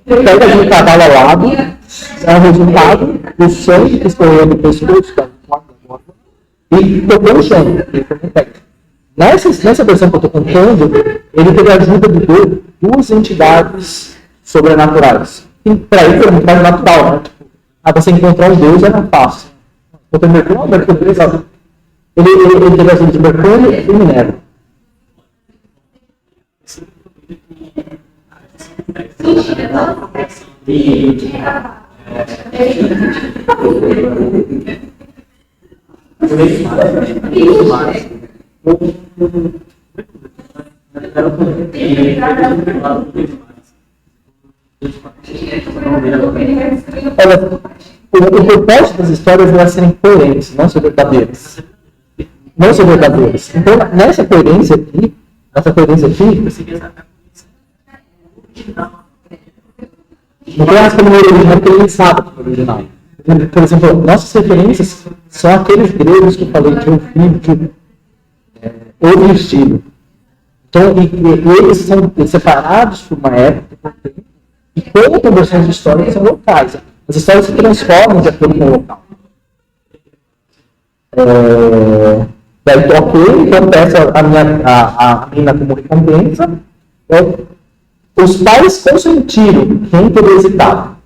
Pegasus de cavalo alado é o resultado do sangue que escorreu no pescoço da morte e tocou no chão. Nessa versão que eu estou contando, ele teve a ajuda de duas entidades sobrenaturais. E para ele era muito mais natural, né? Tipo, você encontrar um Deus era fácil. Encontrou Mercúrio, ele teve a ajuda de Mercúrio e Minerva. O propósito das histórias é serem coerentes, não ser verdadeiras. Então, nessa coerência aqui, não tem as como no original, porque ele sabe que é original. Por exemplo, nossas referências são aqueles gregos que eu falei de Eufídio, outro estilo. Então, eles são separados por uma época, e contam versões de história que são locais. As histórias se transformam de acordo com o local. Então peço a menina como recompensa. Os pais consentiram, quem teria hesitado.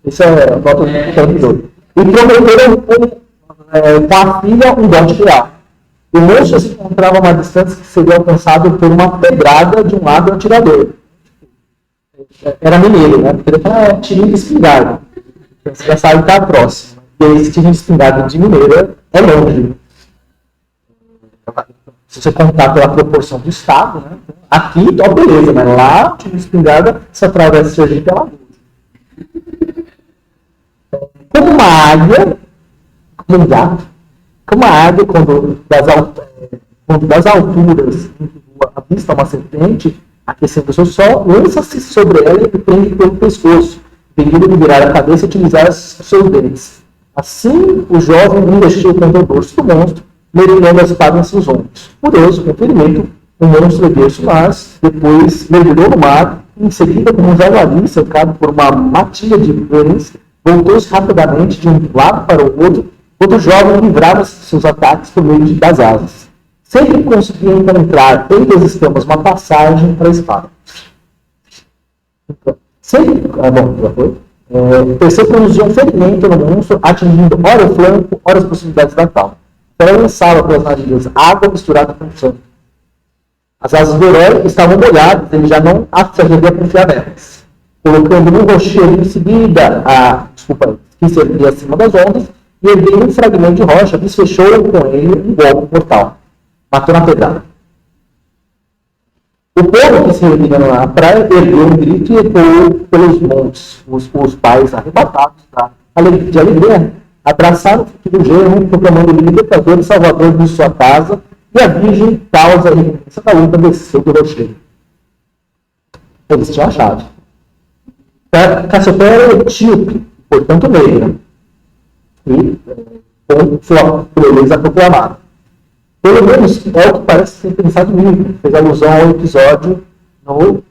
Isso é o voto do doido. E prometeram com a filha um dote real. O moço se encontrava a uma distância que seria alcançado por uma pedrada de um hábil atirador. Era mineiro, né? Porque ele falava, tirinho de espingarda. Então, você já sabe que está próximo. E aí, esse tirinho de espingarda de mineiro é longe. Se você contar pela proporção do estado, né? Aqui, ó, beleza, mas lá, o tirinho de espingarda, você atravessa o Sergipe pela luz. Como uma águia, como um gato, como uma águia, quando das alturas avista uma serpente, aquecendo o seu sol, lança-se sobre ela e prende pelo pescoço, impedindo de virar a cabeça e utilizar os seus dentes. Assim, o jovem investiu contra o dorso do monstro, mergulhando a espada em seus ombros. Furioso com o ferimento, o monstro ergueu-se mas depois mergulhou no mar, e em seguida, como um javali cercado por uma matilha de vermes, voltou-se rapidamente de um lado para o outro, quando o jovem livrava seus ataques por meio das asas. sempre conseguia encontrar entre as escamas uma passagem para a espada. Sempre, já foi. O terceiro produzia um ferimento no monstro, atingindo ora o flanco, ora as proximidades da cauda. Ela lançava pelas narinas água misturada com sangue. As asas do herói estavam molhadas, ele já não se atrevia a confiar nelas. Colocando no rochedo em seguida que se erguia acima das ondas, e erguendo um fragmento de rocha, desfechou com ele um golpe mortal. Matou na pedrada. O povo que se reunia na praia ergueu um grito e ecoou pelos montes. Os pais arrebatados de alegria abraçaram o futuro genro, proclamando-lhe libertador e salvador de sua casa, e a virgem, causa e recompensa da luta, desceu do rochedo. Eles tinham a chave. Cassiopeia era etíope, portanto negra, e com sua beleza proclamada. Pelo menos é o que parece ter pensado nisso. Fez alusão ao episódio no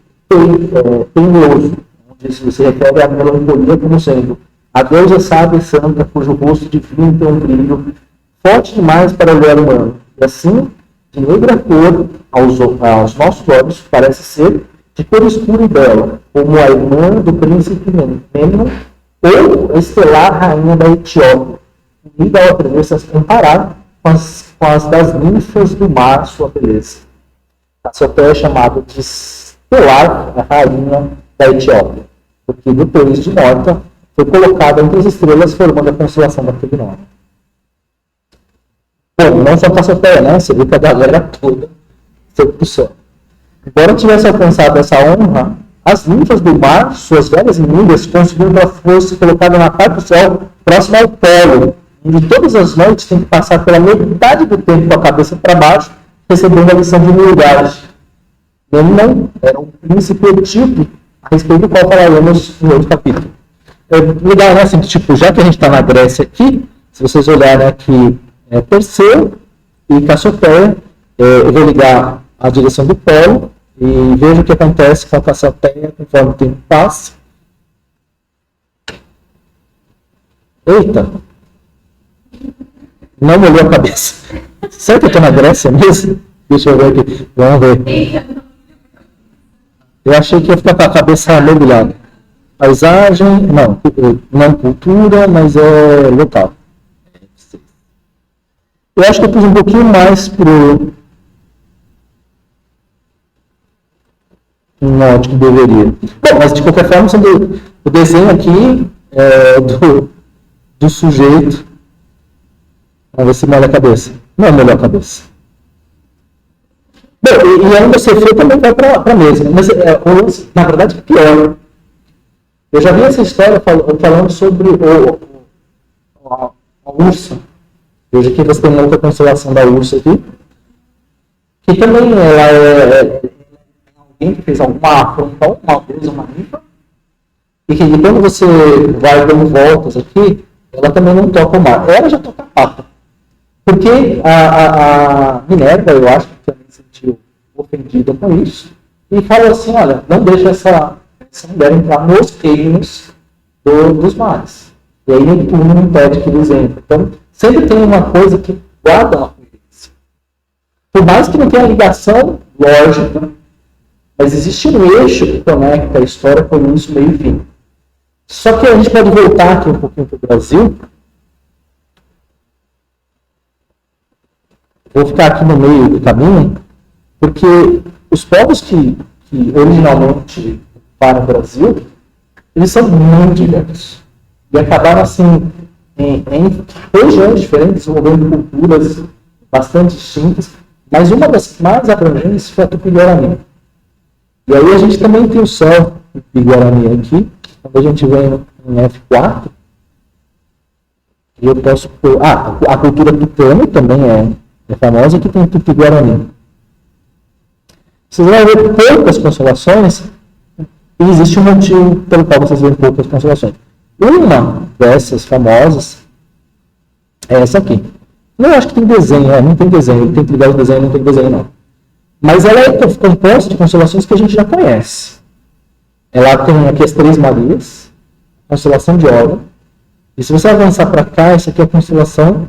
Teimoso, onde se refere à melancolia como sendo a deusa sábia e santa, cujo rosto divino tem um brilho forte demais para o olhar humano. E assim, de negra cor aos nossos olhos, parece ser de cor escura e bela, como a irmã do príncipe Memnon ou a estelar rainha da Etiópia, unida ao atrever-se a se comparar com as das ninfas do mar, sua beleza. Cassiopeia é chamada de estelar, a rainha da Etiópia, porque depois de morta, foi colocada entre as estrelas, formando a constelação daquele nome. Bom, não só Cassiopeia, né? Você viu que a galera toda foi pro céu. Embora tivesse alcançado essa honra, as ninfas do mar, suas velhas inimigas, conseguiram que ela fosse colocada na parte do céu, próxima ao polo, onde todas as noites tem que passar pela metade do tempo com a cabeça para baixo, recebendo a lição de humildade. Ele não era um príncipe etíope, a respeito do qual falaremos no outro capítulo. Legal, né? Assim, tipo, já que a gente está na Grécia aqui, se vocês olharem aqui, Perseu e Cassiopeia, eu vou ligar a direção do polo e vejo o que acontece com a Cassiopeia conforme o tempo passa. Eita! Não molhou a cabeça. Será que eu estou na Grécia mesmo? Deixa eu ver aqui. Vamos ver. Eu achei que ia ficar com a cabeça mergulhada. Paisagem, não cultura, mas é local. Eu acho que eu pus um pouquinho mais pro norte que deveria. Bom, mas de qualquer forma, o desenho aqui do sujeito. Vamos ver se molha a cabeça. Não molhou a cabeça. Bom, e ainda você foi também vai para a mesma. Mas, na verdade, é pior. Eu já vi essa história falando sobre a ursa. Veja aqui você tem uma outra constelação da ursa aqui. Que também ela é alguém que fez alguma afronta, uma deusa, uma ninfa. E que quando você vai dando voltas aqui, ela também não toca o mar. Ela já toca a pata. Porque a Minerva, eu acho que também se sentiu ofendida com isso. E falou assim, olha, não deixa essa mulher entrar nos reinos dos mares. E aí Netuno não impede que eles entrem. Então, sempre tem uma coisa que guarda uma coerência. Por mais que não tenha ligação lógica, mas existe um eixo que conecta a história com início, meio e fim. Só que a gente pode voltar aqui um pouquinho para o Brasil. Vou ficar aqui no meio do caminho, porque os povos que originalmente ocuparam o Brasil, eles são muito diversos. E acabaram, assim, em regiões diferentes, desenvolvendo culturas bastante distintas, mas uma das mais abrangentes foi a Tupi-Guarani. E aí a gente também tem o céu Tupi-Guarani aqui, quando a gente vem em F4, e eu posso pôr... a cultura tucano também é famosa, que tem Tupi-Guarani. Vocês vão ver poucas constelações, e existe um motivo pelo qual vocês veem poucas constelações. Uma dessas famosas é essa aqui. Eu acho que tem desenho, não tem desenho, ele tem que ligar o desenho, não tem desenho não. Mas ela é composta de constelações que a gente já conhece. Ela tem aqui as Três Marias, constelação de Órion, e se você avançar para cá, essa aqui é a constelação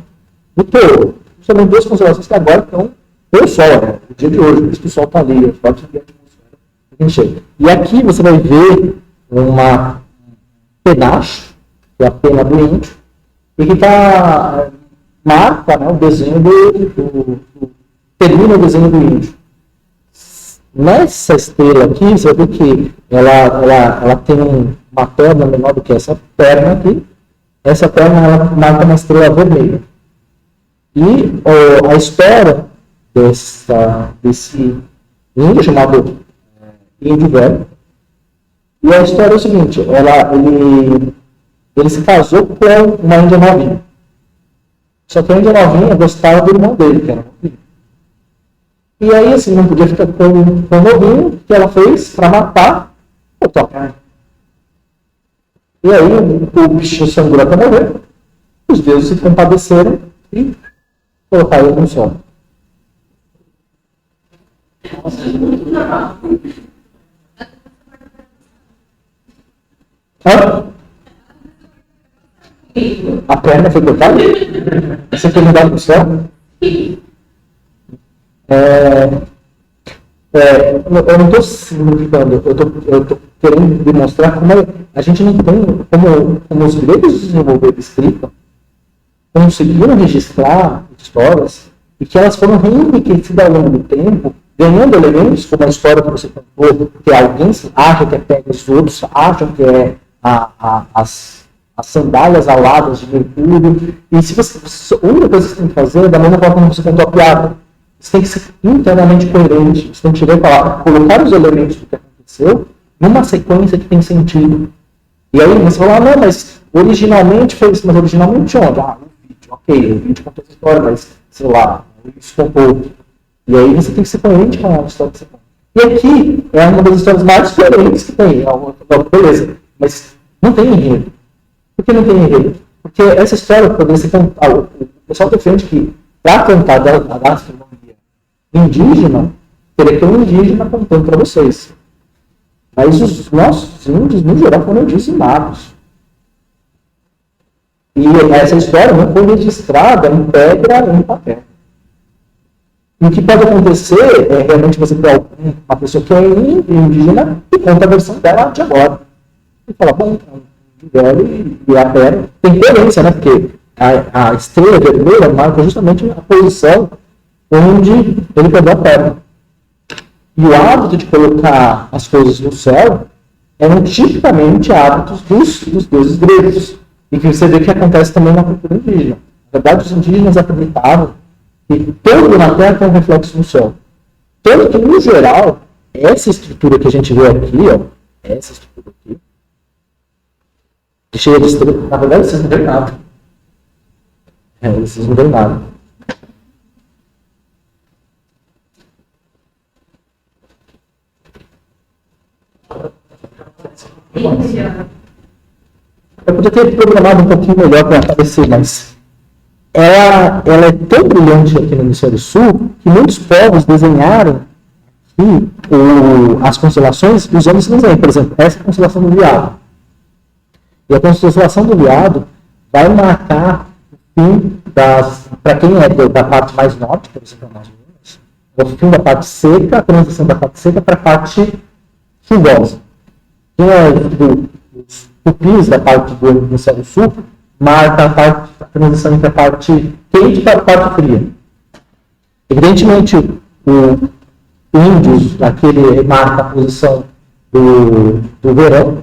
do Touro. Também duas constelações que agora estão o Sol, né? O dia de hoje, por isso que o Sol está ali, os cortes de atmosfera encher. E aqui você vai ver um pedaço, que é a pena do índio, e que marca, né, o desenho termina o desenho do índio. Nessa estrela aqui, você vai ver que ela tem uma perna menor do que essa perna aqui. Essa perna ela marca uma estrela vermelha. E a história desse índio chamado Índio Velho. E a história é o seguinte: ele se casou com uma índia novinha. Só que a índia novinha gostava do irmão dele, que era novinho. E aí, assim, não podia ficar com o novinho, o que ela fez para matar, botou a carne. E aí, o bicho sangrou até morrer. Os deuses se compadeceram e colocaram ele no sol. A perna foi cortada? Você foi mandado para o céu? Eu não estou simplificando, eu estou querendo demonstrar como a gente não tem, como os gregos desenvolveram escrita, conseguiram registrar histórias e que elas foram reenriquecidas ao longo do tempo, ganhando elementos como a história que você contou, que alguém acha que é Pegasus, outros acham que é as sandálias aladas de Mercúrio. E se a única coisa que você tem que fazer é da mesma forma como você contou a piada. Você tem que ser internamente coerente. Você tem que chegar e falar, colocar os elementos do que aconteceu numa sequência que tem sentido. E aí você fala, não, mas originalmente foi isso. Mas originalmente onde? No vídeo. Ok, o vídeo contou essa história, mas sei lá, isso contou. E aí você tem que ser coerente com a história que você conta. E aqui é uma das histórias mais coerentes que tem. Beleza, mas não tem enredo. Por que não tem enredo? Porque essa história poderia ser contada. O pessoal defende que para contar da gastronomia indígena, teria que ter um indígena contando para vocês. Mas os nossos índios, no geral, foram dizimados. E essa história não foi registrada em pedra ou em papel. E o que pode acontecer é realmente você ter uma pessoa que é indígena e conta a versão dela de agora. E fala, bom, velho e a perna tem coerência, né? Porque a estrela vermelha marca justamente a posição onde ele perdeu a perna. E o hábito de colocar as coisas no céu eram tipicamente hábitos dos deuses gregos. E que você vê que acontece também na cultura indígena. Na verdade, os indígenas acreditavam que tudo na Terra tem um reflexo no céu. Tanto que, no geral, essa estrutura que a gente vê aqui, essa estrutura aqui, cheia de estrelas, na verdade, vocês não veem nada. Vocês não veem nada. Eu podia ter programado um pouquinho melhor para aparecer, mas ela é tão brilhante aqui no hemisfério sul que muitos povos desenharam aqui as constelações usando esse desenho. Por exemplo, essa é a constelação do Veado. E a constelação do Veado vai marcar o fim para quem é da parte mais norte, por exemplo, mais Minas, é o fim da parte seca, a transição da parte seca para a parte chuvosa. Quem é dos tupis da parte do hemisfério sul marca a transição entre a parte quente para a parte fria. Evidentemente, o índios, aquele marca a posição do verão,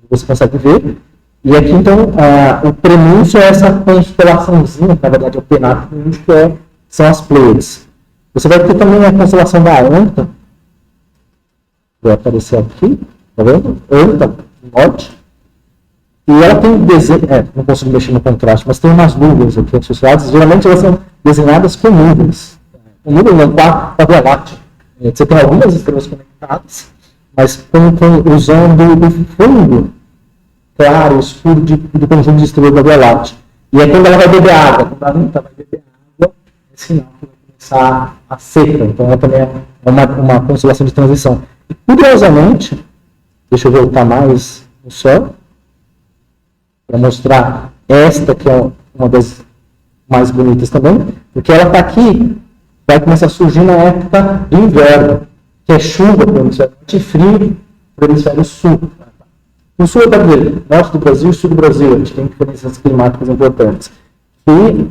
você consegue ver. E aqui, então, o prenúncio é essa constelaçãozinha, que na verdade é o penato do índio, são as Pleiades. Você vai ter também a constelação da Anta, vai aparecer aqui, tá vendo? Anta, no norte. E ela tem um desenho, não consigo mexer no contraste, mas tem umas nuvens aqui associadas. Geralmente elas são desenhadas com nuvens. Com nuvens não com a Via Láctea. Você tem algumas estrelas conectadas, mas usando o fundo claro, escuro do conjunto de estrelas da Via Láctea. E é quando ela vai beber água. Quando a Anta vai beber água, é sinal que vai começar a seca. Então ela também é uma constelação de transição. E curiosamente, deixa eu voltar mais no céu, para mostrar esta, que é uma das mais bonitas também, porque ela está aqui vai começar a surgir na época do inverno, que é chuva para o hemisfério norte e frio para o hemisfério sul. No sul é brasileiro, norte do Brasil e sul do Brasil, a gente tem diferenças climáticas importantes. E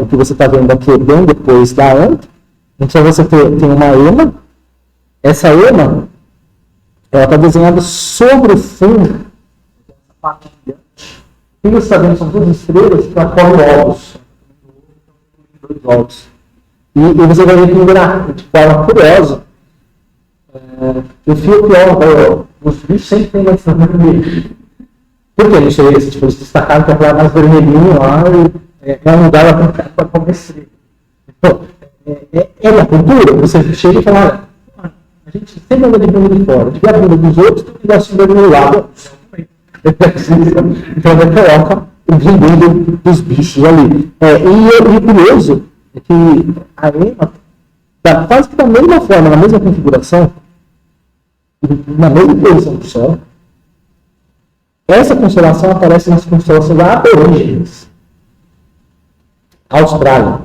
o que você está vendo aqui é bem depois da ANT. Então você tem uma ema. Essa ema, ela está desenhada sobre o fundo, essa parte brilhante. O que você está vendo são duas estrelas que acolhem ovos. Dois ovos. E você vai ver que, de forma curiosa, o fio pior, os bichos sempre tem mais vermelho. Por que a gente tem esse tipo de destacado que é mais vermelhinho lá e é um lugar para comer. Então, é da cultura, você chega e fala, a gente sempre anda de bunda de fora, de a bunda dos outros, tu vai subir do lado. Então ele coloca o brinquedo dos bichos ali. E o curioso é que a ema está quase que da mesma forma, na mesma configuração, na mesma posição do Sol. Essa constelação aparece nas constelações aborígenes. Austrália.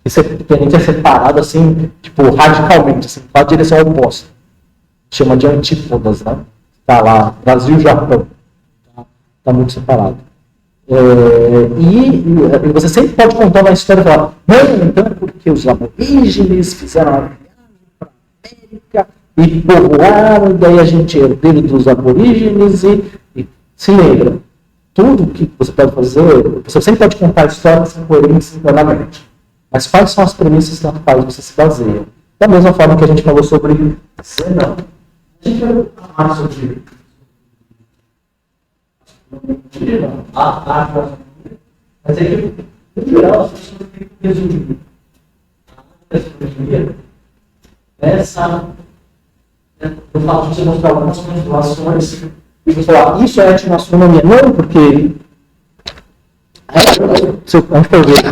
Que a gente é separado assim, tipo, radicalmente, assim, para a direção oposta. Chama de antípodas, né? Está lá, Brasil e Japão. Está muito separado. E você sempre pode contar uma história e falar, não, então é porque os aborígenes fizeram a viagem para a América e povoaram, e daí a gente é herdeiro dos aborígenes e se lembra. Tudo que você pode fazer, você sempre pode contar histórias coerentes internamente. Mas quais são as premissas nas quais você se baseia? Da mesma forma que a gente falou sobre não. A gente vai falar sobre mas é que, em geral, as pessoas têm que resumir a astronomia nessa. Eu falo de você mostrar algumas constelações e você falar, isso é etnoastronomia. Não, porque. Se a gente for ver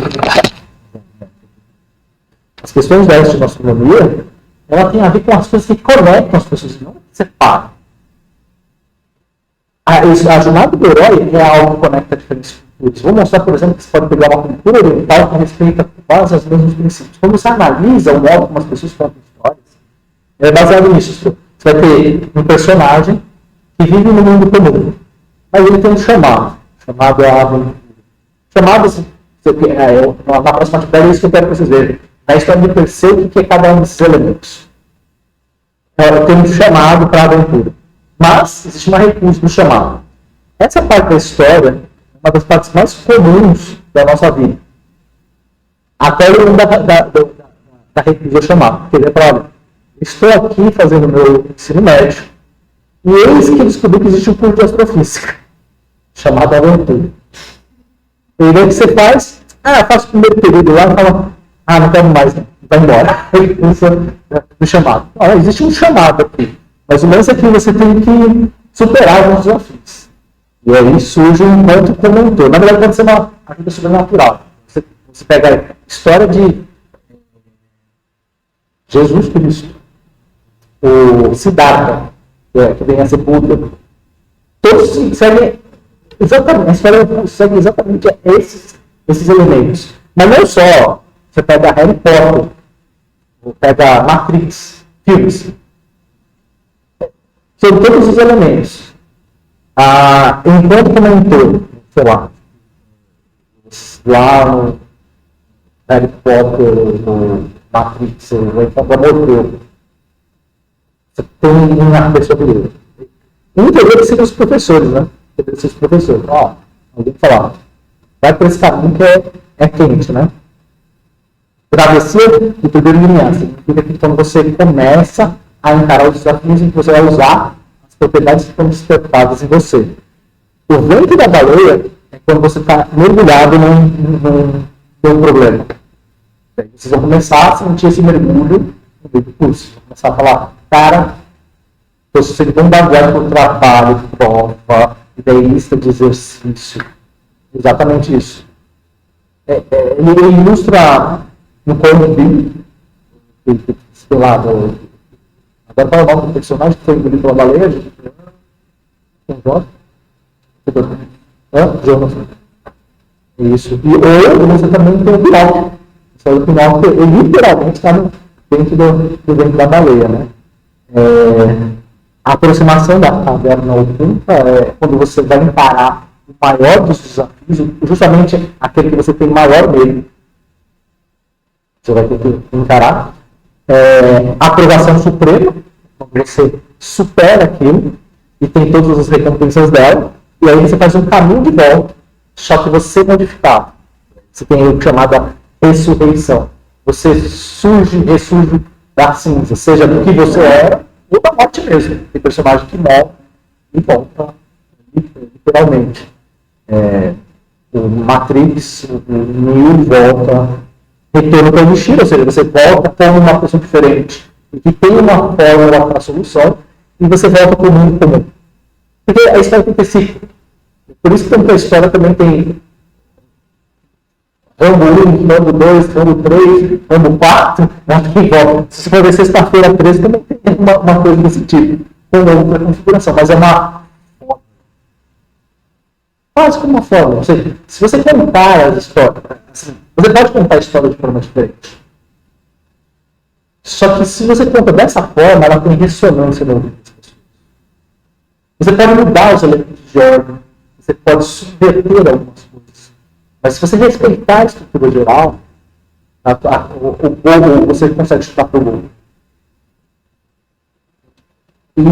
as questões da etnoastronomia, ela tem a ver com as coisas que conectam as pessoas, não separam. A jornada do herói é algo que conecta diferentes culturas. Vou mostrar, por exemplo, que você pode pegar uma cultura oriental que respeita quase os mesmos princípios. Quando você analisa o modo como as pessoas contam histórias, é baseado nisso. Você vai ter um personagem que vive no mundo comum, mas ele tem um chamado é a aventura. Chamado, na próxima atividade, é isso que eu quero que vocês vejam. Na história de Perseu, o que é cada um desses elementos? Tem um chamado para a aventura. Mas existe uma recusa do chamado. Essa parte da história é uma das partes mais comuns da nossa vida. Até o nome da recusa ao chamado. Porque ele fala, olha, estou aqui fazendo meu ensino médio e eis que descobri que existe um curso de astrofísica chamado aventura. E daí o que você faz? Faço o primeiro período lá e fala, não quero mais, não. Vai embora. Do chamado. Existe um chamado aqui. Mas o lance é que você tem que superar alguns desafios. E aí surge um encontro com o mentor. Na verdade, pode ser uma ajuda sobrenatural. Você pega a história de Jesus Cristo, o Siddhartha, que vem a ser Buda. Todos seguem exatamente, a história segue exatamente esses elementos. Mas não só. Você pega Harry Potter, ou pega Matrix, filmes. São todos os elementos. Enquanto comentou, sei lá no Harry Potter, no Matrix, o Encontro Morfeu, você tem uma pessoa que lê. Um deveria ser os professores, né? Deveria ser os professores. Alguém falar, vai por esse caminho que é quente, né? Travessia do primeiro limiar. Significa que quando você começa a encarar os desafios em que você vai usar as propriedades que estão despertadas em você. O vento da baleia é quando você está mergulhado num problema. Vocês vão começar a sentir esse mergulho no meio do curso. Começar a falar, cara, estou sendo bombardeado por trabalho, prova, idealista de exercício. Exatamente isso. Ele ilustra no Columbi, sei lá, agora fala o nome do personagem que foi engolido pela baleia, Jonathan. Isso. Ou você também tem o Bilal. Solo que mostra, ele literalmente está dentro dentro da baleia, né? A aproximação da caverna oculta é quando você vai encarar o maior dos desafios, justamente aquele que você tem maior medo. Você vai ter que encarar. A aprovação suprema, quando você supera aquilo e tem todas as recompensas dela, e aí você faz um caminho de volta, só que você é modificado. Você tem o chamado ressurreição. Você ressurge da cinza, seja do que você era, ou da morte mesmo. Tem personagem que morre e volta, literalmente. O Matrix, o Neo volta, retorno para o destino, ou seja, você volta como uma pessoa diferente, e que tem uma fórmula para a solução, e você volta para o mundo comum. Porque a história tem que ter ciclo. Por isso que a história também tem Rambo 1, Rambo 2, Rambo 3, Rambo 4, se você for ver sexta-feira 13, também tem uma coisa desse tipo, com outra configuração, mas é uma quase como uma forma. Ou seja, se você contar as histórias, assim, você pode contar a história de forma diferente. Só que se você conta dessa forma, ela tem ressonância no ouvido das pessoas. Você pode mudar os elementos de ordem, você pode subverter algumas coisas. Mas se você respeitar a estrutura geral, você consegue chutar para o gol. E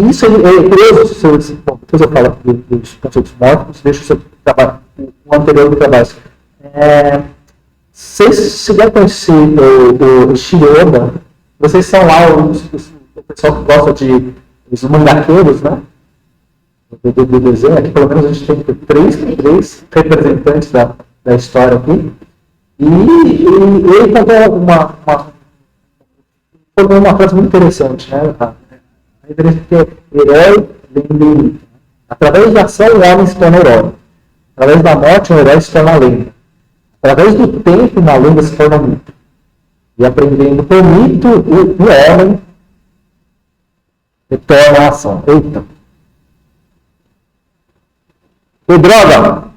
isso é curioso, depois eu falo dos conceitos mortos, deixa o seu trabalho, o anterior do trabalho. Vocês chegaram a conhecer o Shiroma, vocês são lá o pessoal que gosta de os mangaqueiros, né? Do desenho, aqui pelo menos a gente tem três representantes da história aqui. E ele contou uma frase muito interessante, né? A referência que é herói lenda. Através da ação, o homem se torna herói. Através da morte, o herói se torna lenda. Através do tempo, uma lenda se torna mito. E aprendendo com o mito, o homem retorna a ação. Eita! Que droga!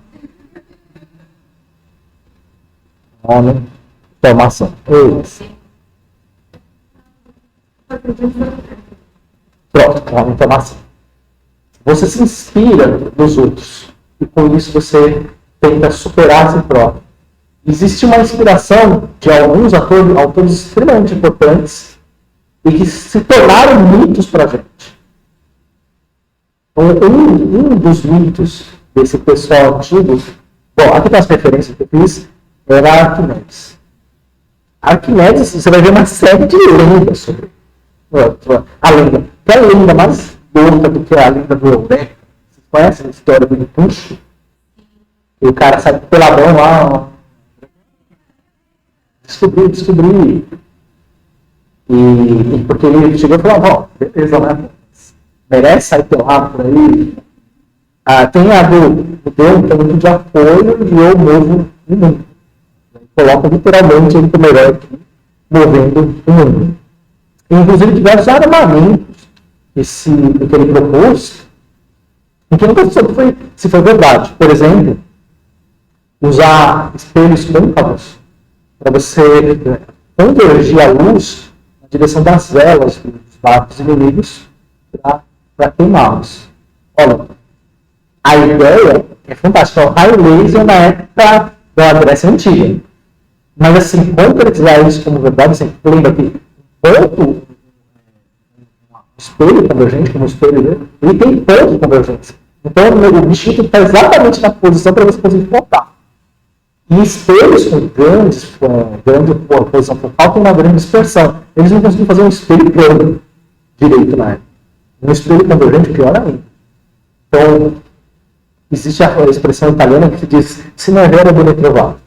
Homem toma ação. Pronto, homem toma ação. Você se inspira nos outros. E com isso você tenta superar a si próprio. Existe uma inspiração de alguns autores extremamente importantes e que se tornaram mitos para a gente. Um dos mitos desse pessoal antigo, bom, aqui tem as referências que eu fiz, era Arquimedes. Arquimedes, você vai ver uma série de lendas sobre a lenda. Que é a lenda mais louca do que a lenda do Eureka. Vocês conhecem a história do Punch? E o cara sai peladão lá, descobri. E porque ele chegou e falou, beleza, né? Merece sair pelado por aí. Tem a deu um ponto de apoio e eu movo o mundo. Coloca literalmente ele como herói aqui, movendo o mundo. Inclusive diversos armamentos que ele propôs, e que nunca soube se foi verdade. Por exemplo, usar espelhos côncavos para você convergir a luz na direção das velas dos barcos inimigos para queimá-los. Olha, a ideia é fantástica. É o raio laser na época da Grécia Antiga. Mas assim, quando ele fizer isso como verdade, assim, lembra que ponto espelho convergente, como o espelho dele, ele tem ponto de convergência. Então o bichinho está exatamente na posição para você conseguir focar. E espelhos com grande posição focal tem uma grande dispersão. Eles não conseguiam fazer um espelho plano direito na época. Um espelho convergente pior ainda. Então, existe a expressão italiana que diz se não é vero, bene trovato.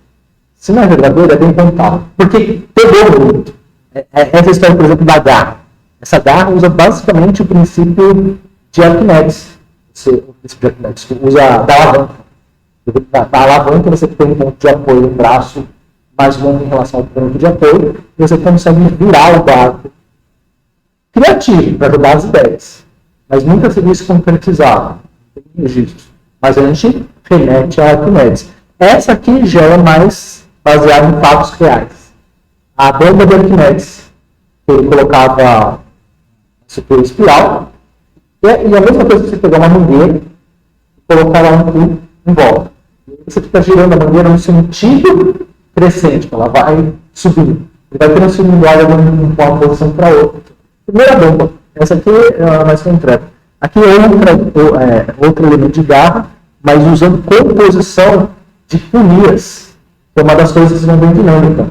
Se não é verdadeiro, é bem contado. Porque pegou muito. Essa história, por exemplo, da garra. Essa garra usa basicamente o princípio de Arquimedes. Usa da alavanca. Da alavanca você tem um ponto de apoio, um braço mais longo em relação ao ponto de apoio, e você consegue virar o barco. Criativo, para ajudar as ideias. Mas nunca se viu isso concretizado. Não tem registros. Mas a gente remete a Arquimedes. Essa aqui já é mais baseado em fatos reais. A bomba de Arquimedes, que ele colocava na estrutura espiral, e a mesma coisa que você pegar uma mangueira e colocar lá um tubo em volta. Você fica girando a mangueira no sentido crescente, ela vai subindo. Ele vai transferindo água de uma posição para outra. Primeira bomba. Essa aqui é a mais concreta. Aqui é outro elemento de garra, mas usando composição de polias, que é uma das coisas que não vem dinâmica.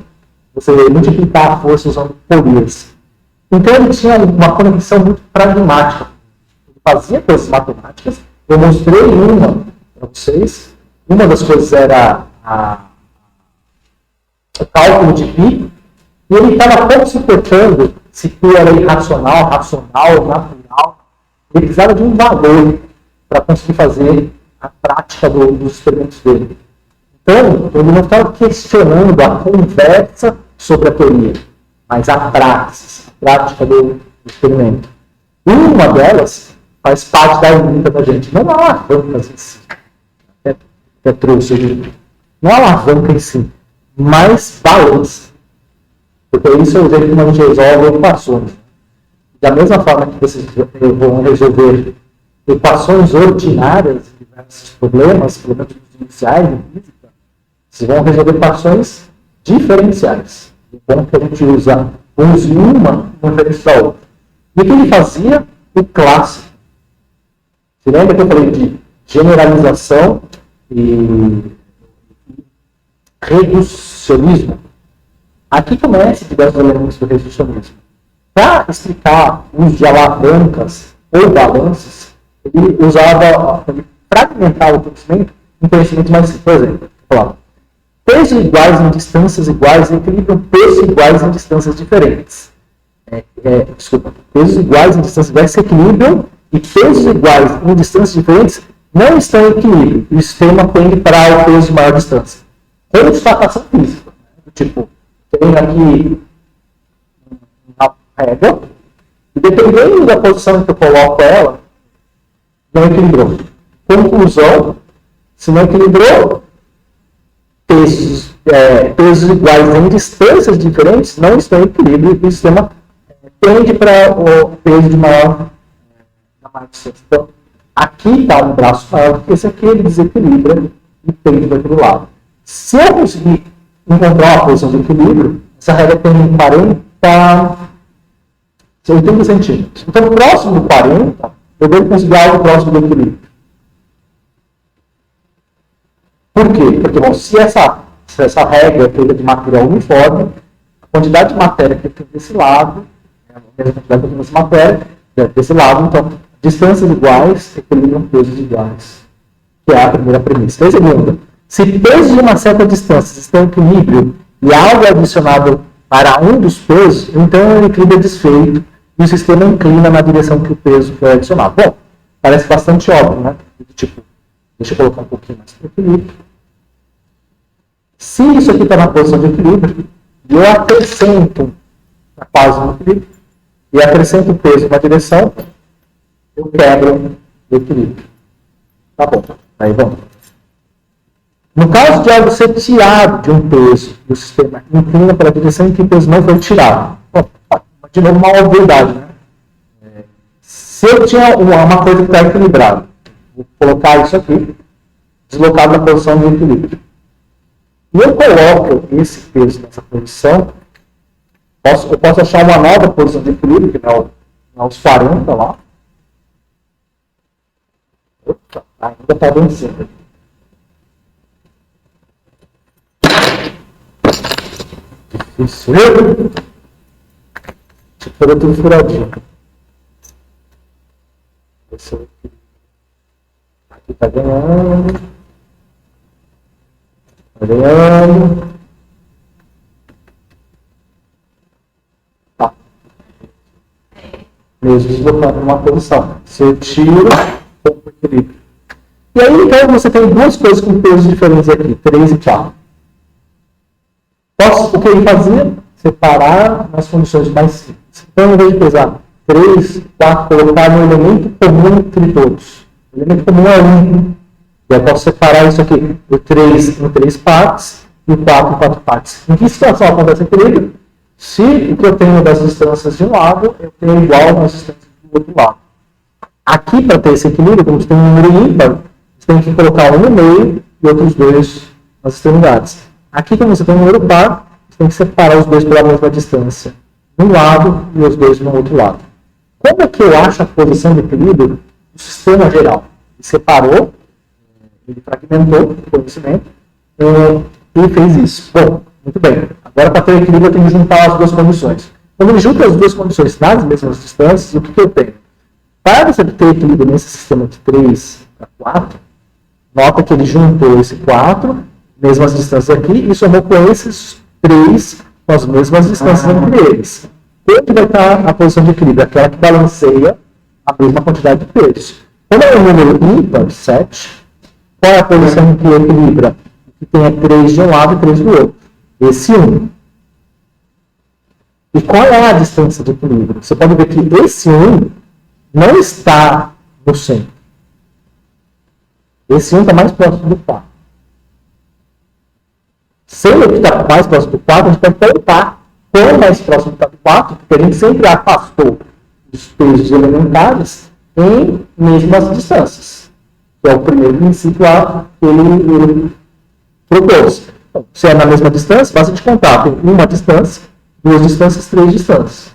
Você multiplicar a força usando polias. Então ele tinha uma conexão muito pragmática. Ele fazia coisas matemáticas. Eu mostrei uma para vocês. Uma das coisas era o cálculo de π. E ele estava pouco se importando se π era irracional, racional, natural. Ele precisava de um valor para conseguir fazer a prática dos experimentos dele. Então, ele não estava questionando a conversa sobre a teoria, mas a prática do experimento. E uma delas faz parte da luta da gente. Não há alavancas em si. Não há alavanca em si, mas balança. Porque isso é o jeito que a gente resolve equações. Da mesma forma que vocês vão resolver equações ordinárias de diversos problemas iniciais em física, vocês vão resolver equações diferenciais. Então, que a gente use uma no referência da outra. E o que ele fazia? O clássico. Você lembra que eu falei de generalização e reducionismo? Aqui começa diversos elementos do reducionismo. Para explicar o uso de alavancas ou balanças, ele fragmentava o conhecimento em conhecimentos mais simples. Por exemplo, pesos iguais em distâncias iguais equilibram pesos iguais em distâncias diferentes. Pesos iguais em distâncias iguais se equilibram e pesos iguais em distâncias diferentes não estão em equilíbrio. O sistema tende para o peso de maior distância. Constatação física. Tipo, tem aqui uma régua e dependendo da posição que eu coloco ela, não equilibrou. Conclusão, se não equilibrou, pesos iguais em distâncias diferentes não estão em equilíbrio e o sistema tende para o peso de maior distância. Então, aqui está um braço maior do que esse aqui, ele desequilibra e tende para aquele lado. Se eu conseguir encontrar uma posição de equilíbrio, essa regra tem 80 centímetros. Então, próximo do 40, eu devo conseguir algo próximo do equilíbrio. Por quê? Porque, bom, se essa regra é feita de material uniforme, a quantidade de matéria que tem desse lado é a mesma quantidade que tem dessa matéria desse lado. Então, distâncias iguais equilibram pesos iguais, que é a primeira premissa. E a segunda, se pesos de uma certa distância estão em equilíbrio e algo é adicionado para um dos pesos, então o equilíbrio é desfeito e o sistema inclina na direção que o peso foi adicionado. Bom, parece bastante óbvio, né? Tipo, deixa eu colocar um pouquinho mais para o equilíbrio. Se isso aqui está na posição de equilíbrio, e eu acrescento a quase no equilíbrio, e acrescento o peso na direção, eu quebro o equilíbrio. Tá bom, aí vamos. No caso de algo ser tirado de um peso e o sistema inclina para a direção em que o peso não foi tirado. Bom, de novo, uma obviedade, né? Se eu tinha uma coisa que está equilibrada, vou colocar isso aqui, deslocado na posição de equilíbrio. E eu coloco esse peso nessa posição, eu posso achar uma nova posição de equilíbrio, que não é os 40 lá. Opa, ainda está vencendo. Difícil. Deixa eu fazer tudo furadinho. Aqui está ganhando. Está ganhando. Tá. Mesmo deslocando numa posição. Se eu tiro, vou para o equilíbrio. E aí, então, você tem duas coisas com pesos diferentes aqui, 3 e 4. O que ele fazia? Separar nas condições mais simples. Então, em vez de pesar 3, 4, colocar no elemento comum entre todos. O elemento comum é 1. E eu posso separar isso aqui em 3 partes e o 4 em 4 partes. Em que situação acontece equilíbrio? Se o que eu tenho das distâncias de um lado, eu tenho igual nas distâncias do outro lado. Aqui, para ter esse equilíbrio, como você tem um número ímpar, você tem que colocar um no meio e outros dois nas extremidades. Aqui, como você tem um número par, você tem que separar os dois pela mesma distância, de um lado e os dois no outro lado. Como é que eu acho a posição de equilíbrio do sistema geral? Ele separou, ele fragmentou o conhecimento e fez isso. Bom, muito bem. Agora, para ter equilíbrio, eu tenho que juntar as duas condições. Quando eu junto as duas condições nas mesmas distâncias, o que eu tenho? Para você ter equilíbrio nesse sistema de 3 para 4, nota que ele juntou esse 4, mesmas distâncias aqui, e somou com esses 3 com as mesmas distâncias entre eles. Onde vai estar a posição de equilíbrio? Aquela que balanceia a mesma quantidade de pesos. Como é um número ímpar, 7, qual é a posição que equilibra? Que tem 3 de um lado e 3 do outro. Esse 1. E qual é a distância de equilíbrio? Você pode ver que esse 1 não está no centro. Esse 1 está mais próximo do 4. Sendo que está mais próximo do 4, a gente pode contar quão mais próximo está do 4, porque a gente sempre afastou os pesos elementares em mesmas distâncias. Que é o primeiro princípio lá que ele propôs. Então, se é na mesma distância, basta de contar. Tem uma distância, duas distâncias, 3 distâncias.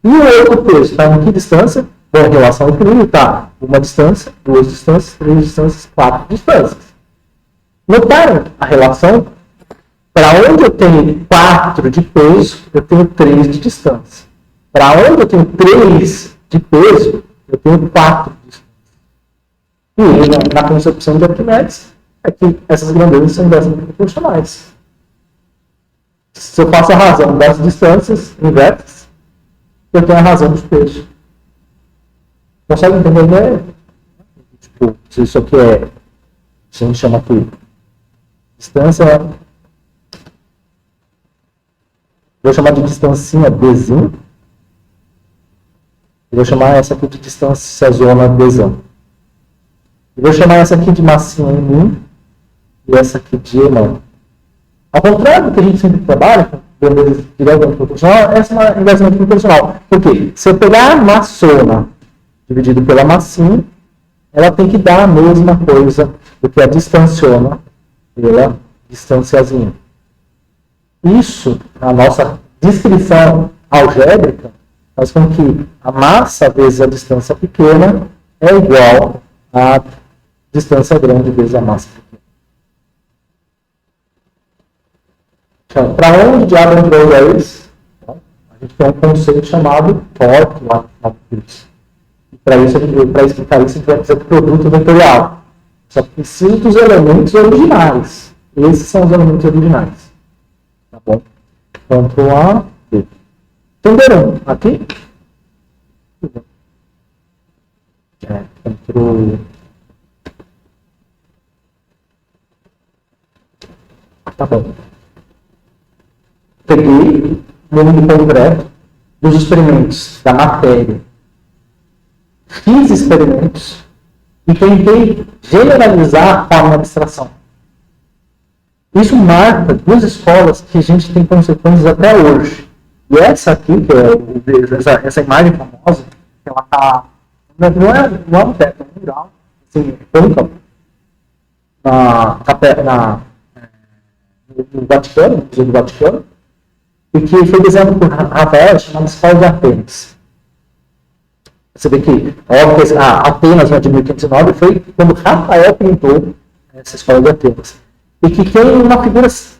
E o outro peso está em que distância? Bom, a relação equilíbrio está uma distância, duas distâncias, 3 distâncias, 4 distâncias. Notaram a relação? Para onde eu tenho 4 de peso, eu tenho 3 de distância. Para onde eu tenho 3 de peso, eu tenho 4 de distância. E na concepção de Arquimedes, é que essas grandezas são inversamente proporcionais. Se eu faço a razão das distâncias inversas, eu tenho a razão dos pesos. Consegue entender a ideia? Tipo, se isso aqui é, a gente chama aqui, distância, vou chamar de distância Bzinho, vou chamar essa aqui de distância zona Bzão. Vou chamar essa aqui de massinha em mim e essa aqui de emão. Ao contrário do que a gente sempre trabalha com grandezas diretamente proporcional, essa é inversamente proporcional. Por quê? Se eu pegar a massona dividido pela massinha, ela tem que dar a mesma coisa do que a distanciona pela distanciazinha. Isso, na nossa descrição algébrica, faz com que a massa vezes a distância pequena é igual a distância grande vezes a massa pequena. Então, para onde o diabo a gente vai usar isso? Então, a gente tem um conceito chamado torque lá no curso. E para explicar isso, a gente vai dizer produto vetorial. Só que precisa dos elementos originais. Esses são os elementos originais. Tá bom? Ctrl A, B. Entenderam? Aqui? Ctrl. Tá bom. Peguei o mundo concreto dos experimentos da matéria. Fiz experimentos e tentei generalizar a forma de abstração. Isso marca duas escolas que a gente tem consequências até hoje. E essa aqui, que é essa imagem famosa, que ela está. Não é um teto, é um mural, assim, côncavo, no Vaticano, no Museu do Vaticano, e que foi desenhado por Rafael, chamado Escola de Atenas. Você vê que Atenas, de 1509, foi quando Rafael pintou essa Escola de Atenas. E que tem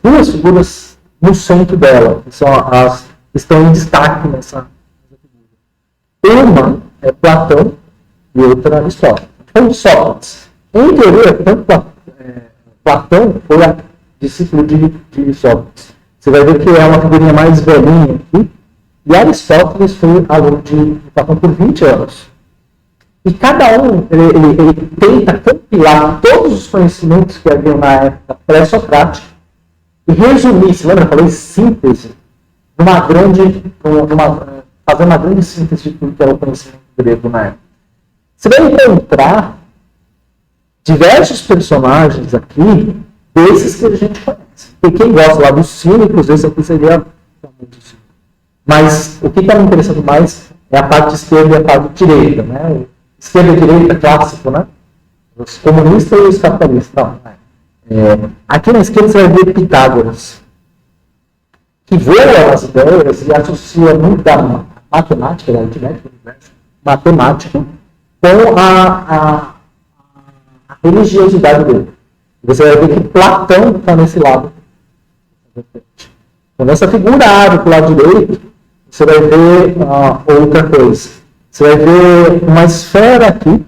duas figuras no centro dela, que são as que estão em destaque nessa figura. Uma é Platão e outra Aristóteles. Então, Sócrates. Em teoria, tanto Platão foi a discípulo de Sócrates. Você vai ver que é uma figurinha mais velhinha aqui. E Aristóteles foi aluno de Platão por 20 anos. E cada um, ele tenta compilar todos os conhecimentos que haviam na época pré-socrática e resumir, se lembra? Eu falei síntese, fazer uma grande síntese de tudo que era o conhecimento grego na época. Você vai encontrar diversos personagens aqui, desses que a gente conhece. E quem gosta lá dos cínicos, esse aqui seria famoso. Mas o que está me interessando mais é a parte esquerda e a parte direita, né? Esquerda e direita clássico, né? Os comunistas e os capitalistas. Não, aqui na esquerda você vai ver Pitágoras, que voa as ideias e associa muito da matemática, da aritmética, matemática, com a religiosidade dele. Você vai ver que Platão está nesse lado. Então, nessa figura árabe do lado direito, você vai ver outra coisa. Você vai ver uma esfera aqui, no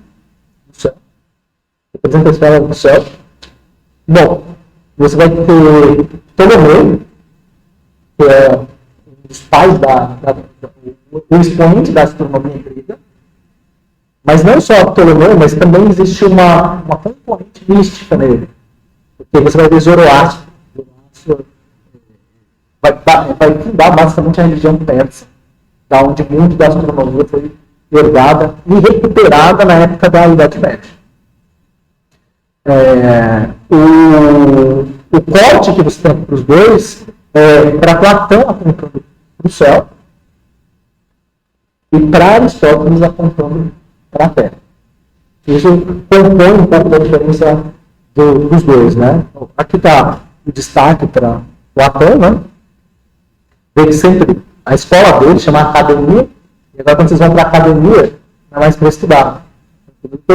céu. Representa a esfera do céu. Bom, você vai ter Ptolomeu, que é um dos pais o expoente da astronomia grega. Mas não só Ptolomeu, mas também existe uma componente mística nele. Porque você vai ver Zoroastro. Vai fundar basicamente a religião persa, da onde muito da astronomia foi herdada e recuperada na época da Idade Média. O corte que você tem para os dois é para Platão apontando para o céu e para Aristóteles apontando para a Terra. Isso compõe um pouco da diferença dos dois, né? Aqui está o destaque para Platão, né? Ele sempre, a escola dele chama academia, e agora quando vocês vão para a academia, não é mais para estudar.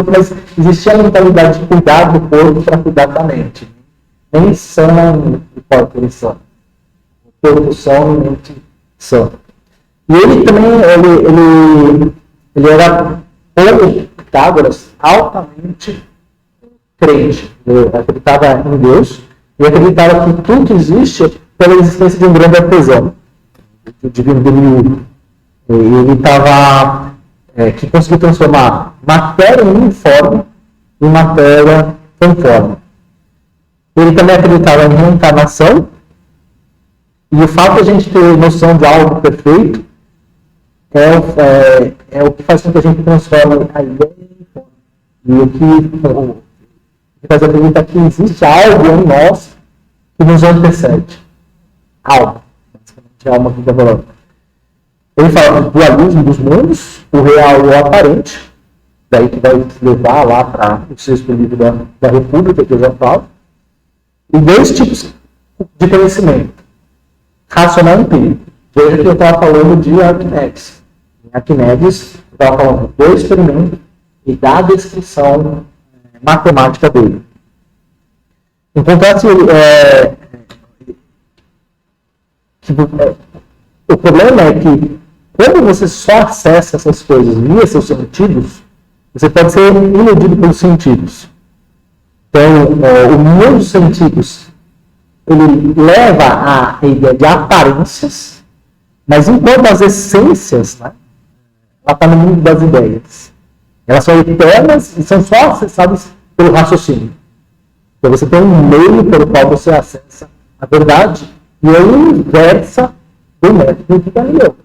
Mas existia a mentalidade de cuidar do corpo para cuidar da mente. Nem são e corpo eles são. O corpo são e mente são. E ele também, ele era, como Pitágoras, altamente crente. Ele acreditava em Deus e acreditava que tudo existe pela existência de um grande artesão, o divino demiurgo. Ele estava, que conseguiu transformar matéria uniforme em matéria conforme. Ele também acreditava em reencarnação, e o fato de a gente ter noção de algo perfeito é o que faz com que a gente transforme a ideia em forma. E o que faz acreditar que existe algo em nós que nos antecede. Alma. Basicamente, a alma que está falando. Ele fala do dualismo dos mundos, o real e o aparente, daí que vai levar lá para o sexto livro da República, que eu já falo. E dois tipos de conhecimento: racional e empírico. Veja que eu estava falando de Arquimedes. Em Arquimedes, eu estava falando do experimento e da descrição matemática dele. Em contraste, o problema é que, quando você só acessa essas coisas via seus sentidos, você pode ser iludido pelos sentidos. Então, o mundo dos sentidos, ele leva a ideia de aparências, mas enquanto as essências, né, ela está no mundo das ideias. Elas são eternas e são só acessadas pelo raciocínio. Então você tem um meio pelo qual você acessa a verdade e é inversa do método de Galileu.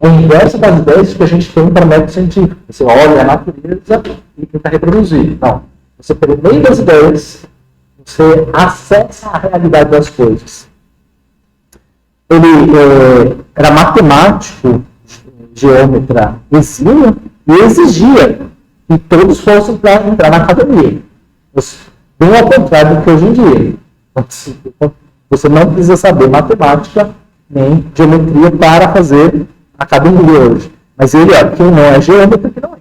É inversa das ideias que a gente tem para o método científico. Você olha a natureza e tenta reproduzir. Não. Você, pelo meio das ideias, você acessa a realidade das coisas. Ele era matemático, geômetra exímio, e exigia que todos fossem para entrar na academia. Bem ao contrário do que hoje em dia. Você não precisa saber matemática nem geometria para fazer academia hoje. Mas ele, quem não é geômetra, que não é.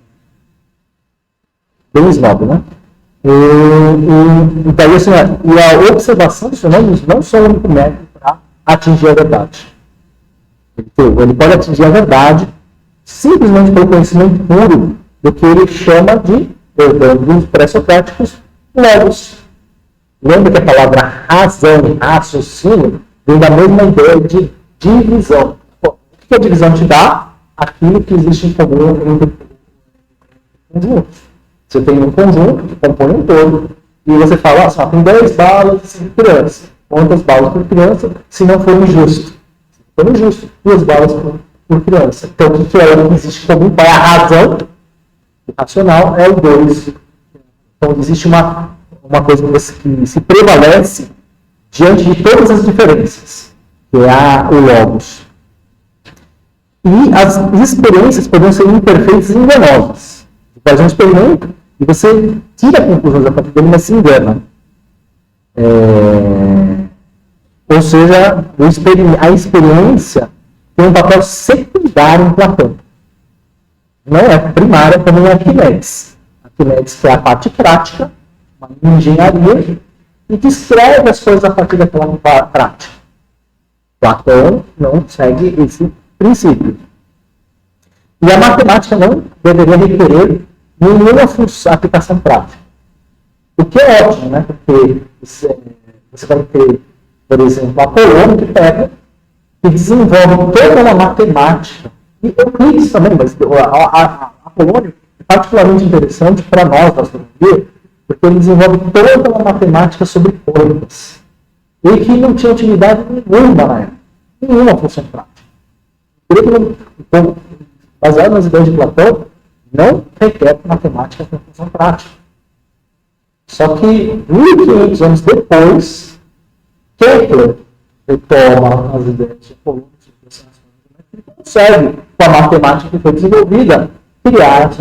Bem snob, né? Então, assim, e a observação dos fenômenos não são o único método para atingir a verdade. Ele pode atingir a verdade simplesmente pelo conhecimento puro do que ele chama de, dos pré-socráticos, logos. Lembra que a palavra razão e raciocínio vem da mesma ideia de divisão. O que a divisão te dá? Aquilo que existe em comum entre conjuntos. Você tem um conjunto que compõe um todo, e você fala, tem 10 balas por criança. Quantas balas por criança, se não for injusto? Se for injusto, 2 balas por criança. Então, o que é o que existe em comum? Qual é a razão? O racional é o 2. Então, existe uma coisa que se prevalece diante de todas as diferenças, que é o logos. E as experiências podem ser imperfeitas e enganosas. Você faz um experimento e você tira conclusões a partir dele, mas se engana. Ou seja, a experiência tem um papel secundário em Platão. Não é primária como em Arquimedes. Arquimedes que é a parte prática, uma engenharia, e descreve as coisas a partir daquela prática. Platão não segue esse princípio. E a matemática não deveria requerer nenhuma aplicação prática. O que é ótimo, né? Porque você vai ter, por exemplo, Apolônio que pega e desenvolve toda uma matemática. E Euclides também, mas Apolônio é particularmente interessante para nós da astronomia, porque ele desenvolve toda uma matemática sobre coisas. E que não tinha utilidade nenhuma na época. Nenhuma função prática. Então, baseado nas ideias de Platão, não requer matemática com função prática. Só que 1500 anos depois, Kepler retoma as ideias de Apolônio e consegue, com a matemática que foi desenvolvida, criar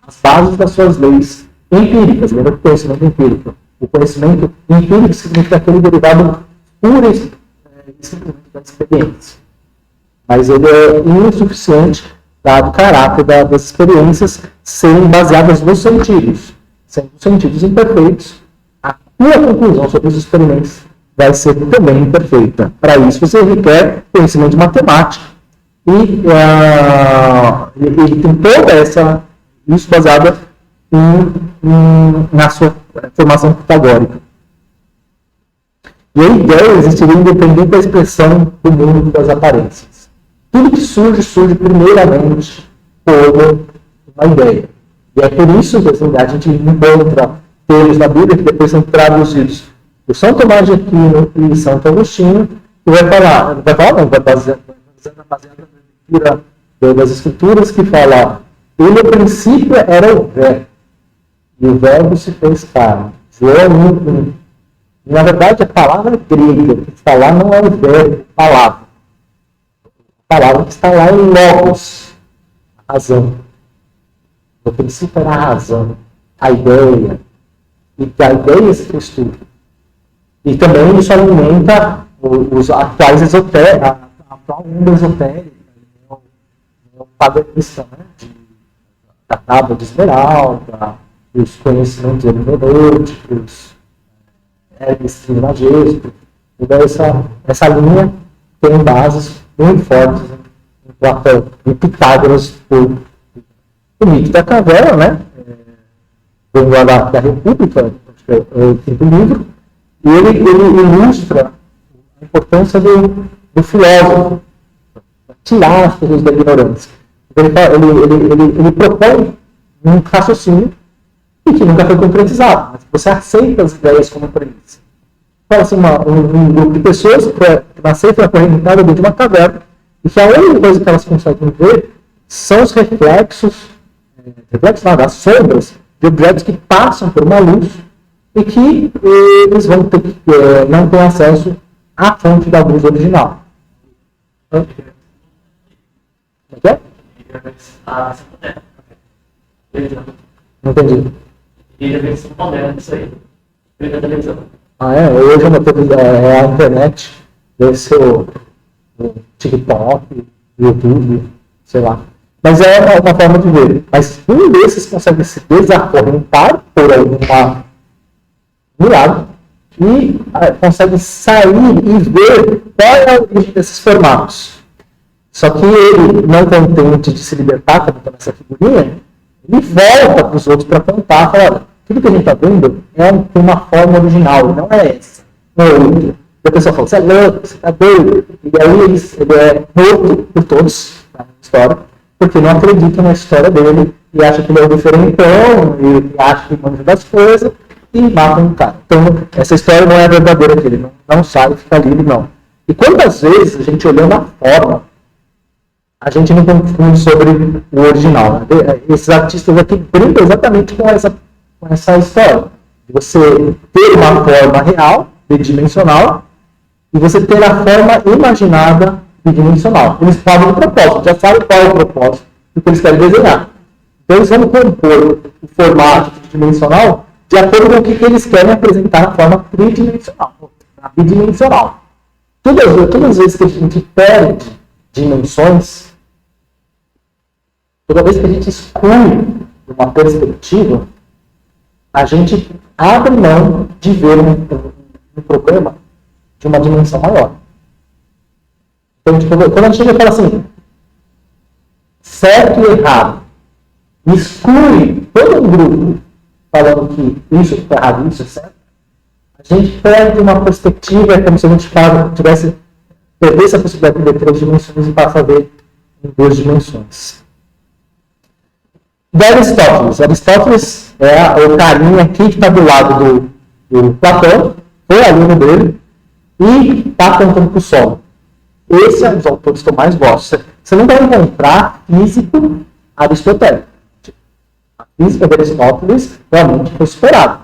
as bases das suas leis empíricas. Lembra que o conhecimento empírico? O conhecimento empírico significa aquele derivado puro e simplesmente da experiência. Mas ele é insuficiente, dado o caráter das experiências serem baseadas nos sentidos. Sendo os sentidos imperfeitos, a tua conclusão sobre os experimentos vai ser também imperfeita. Para isso, você requer conhecimento de matemática. E ele tem toda isso baseado na sua formação pitagórica. E a ideia existiria independente da expressão do mundo das aparências. Tudo que surge primeiramente por uma ideia. E é por isso que a gente encontra termos na Bíblia que depois são traduzidos por São Tomás de Aquino e Santo Agostinho, que vai baseado na leitura das Escrituras, que fala: ele, no princípio, era o Verbo, e o Verbo se fez carne. João 1:1. Na verdade, a palavra grega que está lá não é o verbo, a palavra. A palavra que está lá é logos, a razão. No princípio era a razão, a ideia. E que a ideia se fez tudo. E também isso alimenta os atuais esotéricos, a atual onda esotérica, o paganista, né? Da tábua de esmeralda, os conhecimentos hermenêuticos, Hermes Trismegisto. Então essa linha tem bases muito fortes em Platão, em Pitágoras, o mito da caverna, né? Vem lá da República, é o quinto livro, e ele ilustra a importância do filósofo, tirar as pessoas da ignorância. Então, ele propõe um raciocínio que nunca foi concretizado, mas você aceita as ideias como premissa. Fala assim, um grupo de pessoas que nasceram na corrente dentro de uma caverna, e que a única coisa que elas conseguem ver são os reflexos das sombras de objetos que passam por uma luz e que eles vão ter que não ter acesso à fonte da luz original. Como é? Não entendi. E a versão moderna disso aí. Da televisão. Hoje é a internet, deve ser o TikTok, o YouTube, sei lá. Mas é uma forma de ver. Mas um desses consegue se desacorrentar por alguma milagre e consegue sair e ver qual é a origem desses formatos. Só que ele, não contente de se libertar, como está nessa figurinha, ele volta para os outros para contar, fala: tudo que a gente está vendo é uma forma original, não é essa, não é outra. E a pessoa fala: você é louco, você está doido. E aí ele é morto por todos na história, porque não acreditam na história dele e acham que ele é o diferentão, e acham que manja das coisas, e matam o cara. Então, essa história não é verdadeira dele, não sai, fica livre, não. E quantas vezes a gente olhando a forma, a gente não confunde sobre o original. Né? Esses artistas aqui brincam exatamente com essa história. De você ter uma forma real bidimensional e você ter a forma imaginada bidimensional. Eles falam o propósito, já sabem qual é o propósito do que eles querem desenhar. Então eles vão compor o formato tridimensional de acordo com o que eles querem apresentar na forma tridimensional, na bidimensional. Todas as vezes que a gente perde dimensões, toda vez que a gente exclui uma perspectiva, a gente abre mão de ver um problema de uma dimensão maior. Então, quando a gente chega e fala assim, certo e errado, exclui todo um grupo falando que isso é errado, isso é certo, a gente perde uma perspectiva, é como se a gente perdesse a possibilidade de ver 3 dimensões e passa a ver em 2 dimensões. De Aristóteles. Aristóteles é o carinha aqui que está do lado do Platão, foi aluno dele, e está apontando para o Sol. Esse é um dos autores que eu mais gosto. Você não vai encontrar físico aristotélico. A física de Aristóteles realmente foi superada.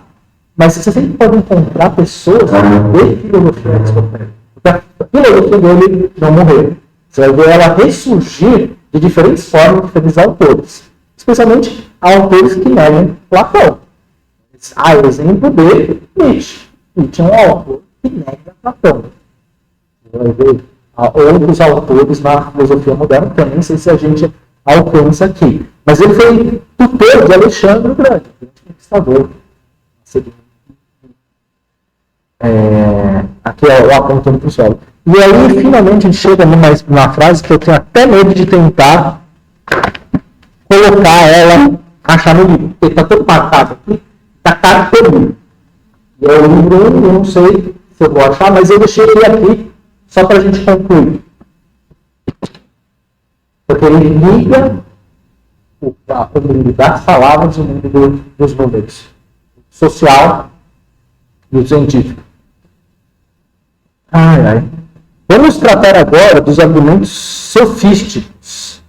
Mas você sempre pode encontrar pessoas de filosofia aristotélica. Porque a filosofia dele não morreu. Você vai ver ela ressurgir de diferentes formas, de diferentes autores. Especialmente autores que negam Platão. O exemplo de Nietzsche. Nietzsche é um autor que nega Platão. Você vai ver outros autores na filosofia moderna, que eu nem sei se a gente alcança aqui. Mas ele foi tutor de Alexandre o Grande, conquistador. Aqui é o apontando para o solo. E aí, finalmente, a gente chega numa frase que eu tenho até medo de tentar colocar ela, achar no livro. Porque está todo marcado aqui, está caro todo livro. E é o livro, eu não sei se eu vou achar, mas eu deixei ele aqui só para a gente concluir. Porque ele liga o mundo das palavras e o mundo dos números. O social e o científico. Vamos tratar agora dos argumentos sofísticos.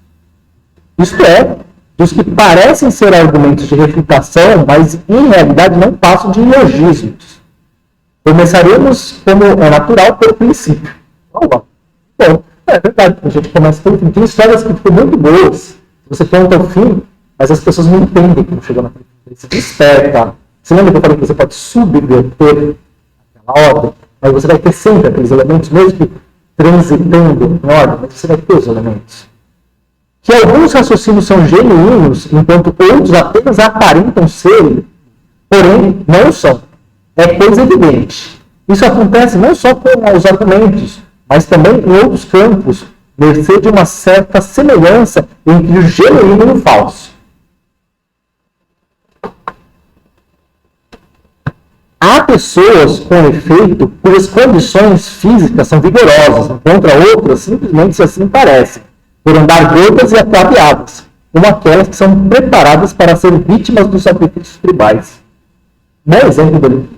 Isto é, dos que parecem ser argumentos de refutação, mas em realidade não passam de neologismos. Começaremos, como é natural, pelo princípio. Bom, é verdade, a gente começa pelo fim. Tem histórias que ficam muito boas, você conta o fim, mas as pessoas não entendem como chegou naquele fim. Você desperta. Você lembra que eu falei que você pode subverter aquela ordem? Mas você vai ter sempre aqueles elementos, mesmo que transitando em ordem, mas você vai ter os elementos. Que alguns raciocínios são genuínos, enquanto outros apenas aparentam ser, porém não são. É coisa evidente. Isso acontece não só com os argumentos, mas também em outros campos, mercê de uma certa semelhança entre o genuíno e o falso. Há pessoas, com efeito, cujas condições físicas são vigorosas, enquanto outras simplesmente se assim parecem, por andar gordas e ataviadas, como aquelas que são preparadas para ser vítimas dos sacrifícios tribais. Bom exemplo dele.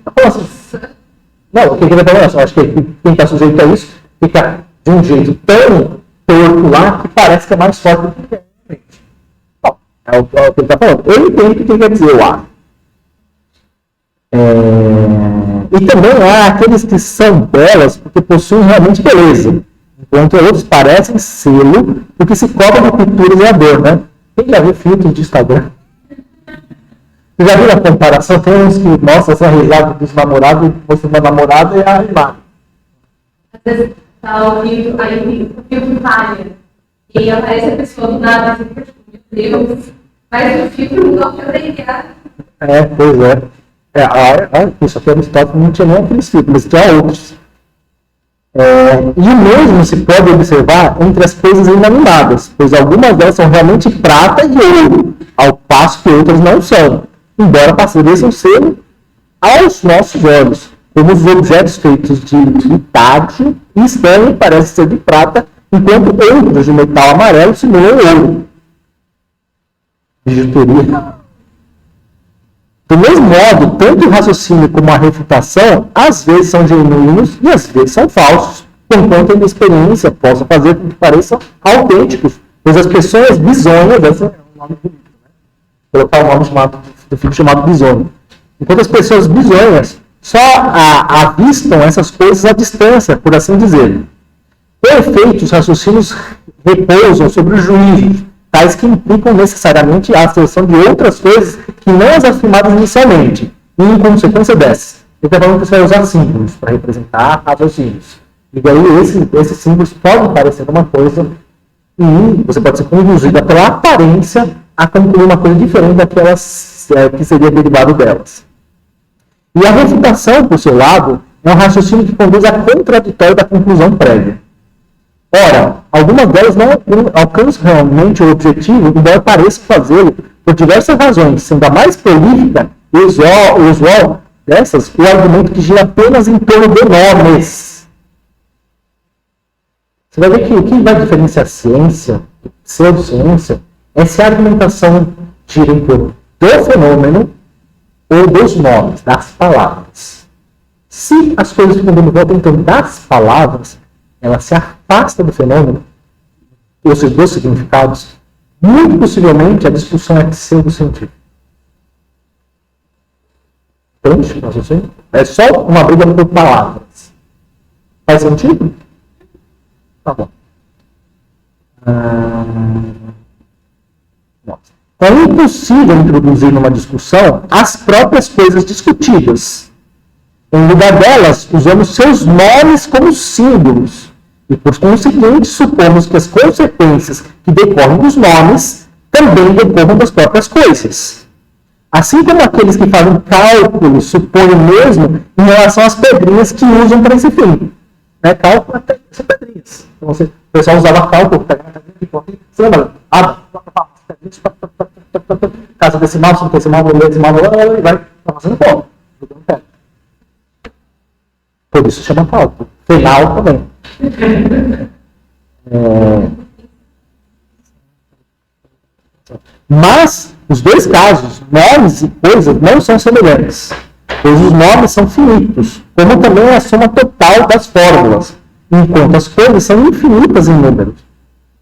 Não, o que ele vai falar? Eu acho que quem está sujeito a isso fica de um jeito tão torto lá que parece que é mais forte do que é. Bom, é o que ele está falando. Eu entendo o que ele quer dizer, eu acho. E também há aqueles que são belas porque possuem realmente beleza, enquanto outros parecem sê-lo porque se cobram de pinturas e ador, né? Quem já viu filtros de Instagram? Você já viu a comparação? Tem uns que mostram essa risada dos namorados e mostrando a namorada e a imagem. Às vezes tá o filtro, aí o filtro falha. E aí aparece a pessoa do nada, assim, meu Deus, mas o filtro não vai brincar. Pois é. Isso aqui Aristóteles não tinha nem aqueles filtros, mas tinha outros. E o mesmo se pode observar entre as coisas inanimadas, pois algumas delas são realmente prata e ouro, ao passo que outras não são, embora pareçam ser aos nossos olhos, como os objetos feitos de litádio e estanho parecem ser de prata, enquanto outros de metal amarelo simulam ouro. Bijuteria. Do mesmo modo, tanto o raciocínio como a refutação, às vezes são genuínos e às vezes são falsos, conquanto a experiência possa fazer com que pareçam autênticos, pois as pessoas bisonhas, esse é um nome bonito, né? Colocar o nome do filho chamado bisonho. Enquanto as pessoas bisonhas só avistam essas coisas à distância, por assim dizer. Por efeito, os raciocínios repousam sobre os juízos, tais que implicam necessariamente a asserção de outras coisas que não as afirmadas inicialmente, e em consequência dessas. Ele está falando que você vai usar símbolos para representar raciocínios. E daí esses símbolos podem parecer uma coisa e você pode ser conduzida pela aparência a concluir uma coisa diferente daquelas que seria derivado delas. E a refutação, por seu lado, é um raciocínio que conduz a contraditório da conclusão prévia. Ora, algumas delas não alcançam realmente o objetivo, embora pareçam fazê-lo por diversas razões, sendo a mais prolífica e usual dessas o argumento que gira apenas em torno de nomes. Você vai ver que o que vai diferenciar ciência de pseudociência é se a argumentação gira em torno do fenômeno ou dos nomes, das palavras. Se as coisas ficam dando volta em torno das palavras, ela se afasta do fenômeno, ou seja, dos significados, muito possivelmente a discussão é pseudocientífica. Entende? É só uma briga por palavras. Faz sentido? Tá bom. É impossível introduzir numa discussão as próprias coisas discutidas. Em lugar delas, usamos seus nomes como símbolos. E, por conseguinte, supomos que as consequências que decorrem dos nomes também decorram das próprias coisas. Assim como aqueles que fazem cálculos supõem o mesmo em relação às pedrinhas que usam para esse fim. Cálculo até são pedrinhas. Então, o pessoal usava cálculo, você lembra? Casa decimal, subdecimal, decimal, e vai fazendo conta. Por isso chama cálculo. Final também. Mas, os dois casos, nomes e coisas, não são semelhantes, pois os nomes são finitos, como também é a soma total das fórmulas, enquanto as coisas são infinitas em números.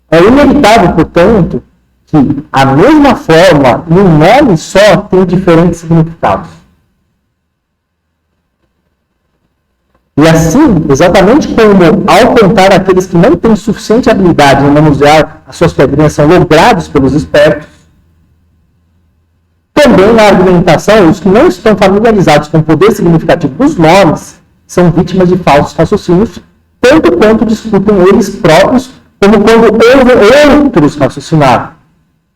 É inevitável, portanto, que a mesma forma e um nome só tem diferentes significados. E assim, exatamente como ao contar aqueles que não têm suficiente habilidade em manusear as suas pedrinhas são logrados pelos espertos, também na argumentação, os que não estão familiarizados com o poder significativo dos nomes são vítimas de falsos raciocínios, tanto quanto discutem eles próprios, como quando ouvem outros raciocinar.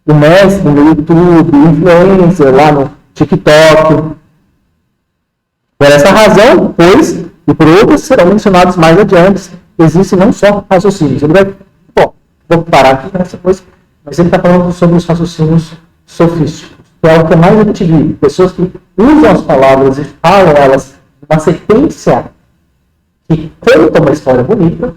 O mestre no YouTube, o influencer lá no TikTok. Por essa razão, pois, e por outras serão mencionados mais adiante, existem não só raciocínios. Ele vai, vou parar aqui nessa coisa, mas ele está falando sobre os raciocínios sofísticos, que é o que mais a gente vive. Pessoas que usam as palavras e falam elas numa sequência que conta uma história bonita,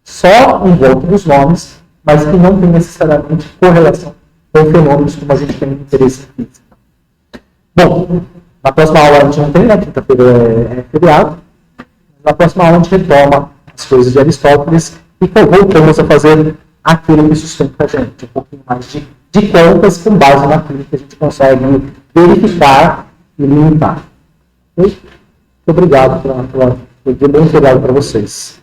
só em volta dos nomes, mas que não tem necessariamente correlação com fenômenos como a gente tem interesse em física. Bom, na próxima aula a gente não tem, né? Quinta-feira é feriado. Na próxima aula a gente retoma as coisas de Aristóteles e voltamos a fazer aquilo que sustenta a gente, um pouquinho mais de contas com base naquilo que a gente consegue verificar e limitar. Okay? Muito obrigado foi bem obrigado para vocês.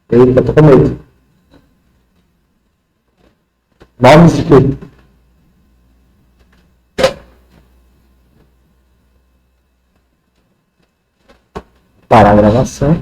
Eita, tô com medo. Nomes de quê? Parar a gravação.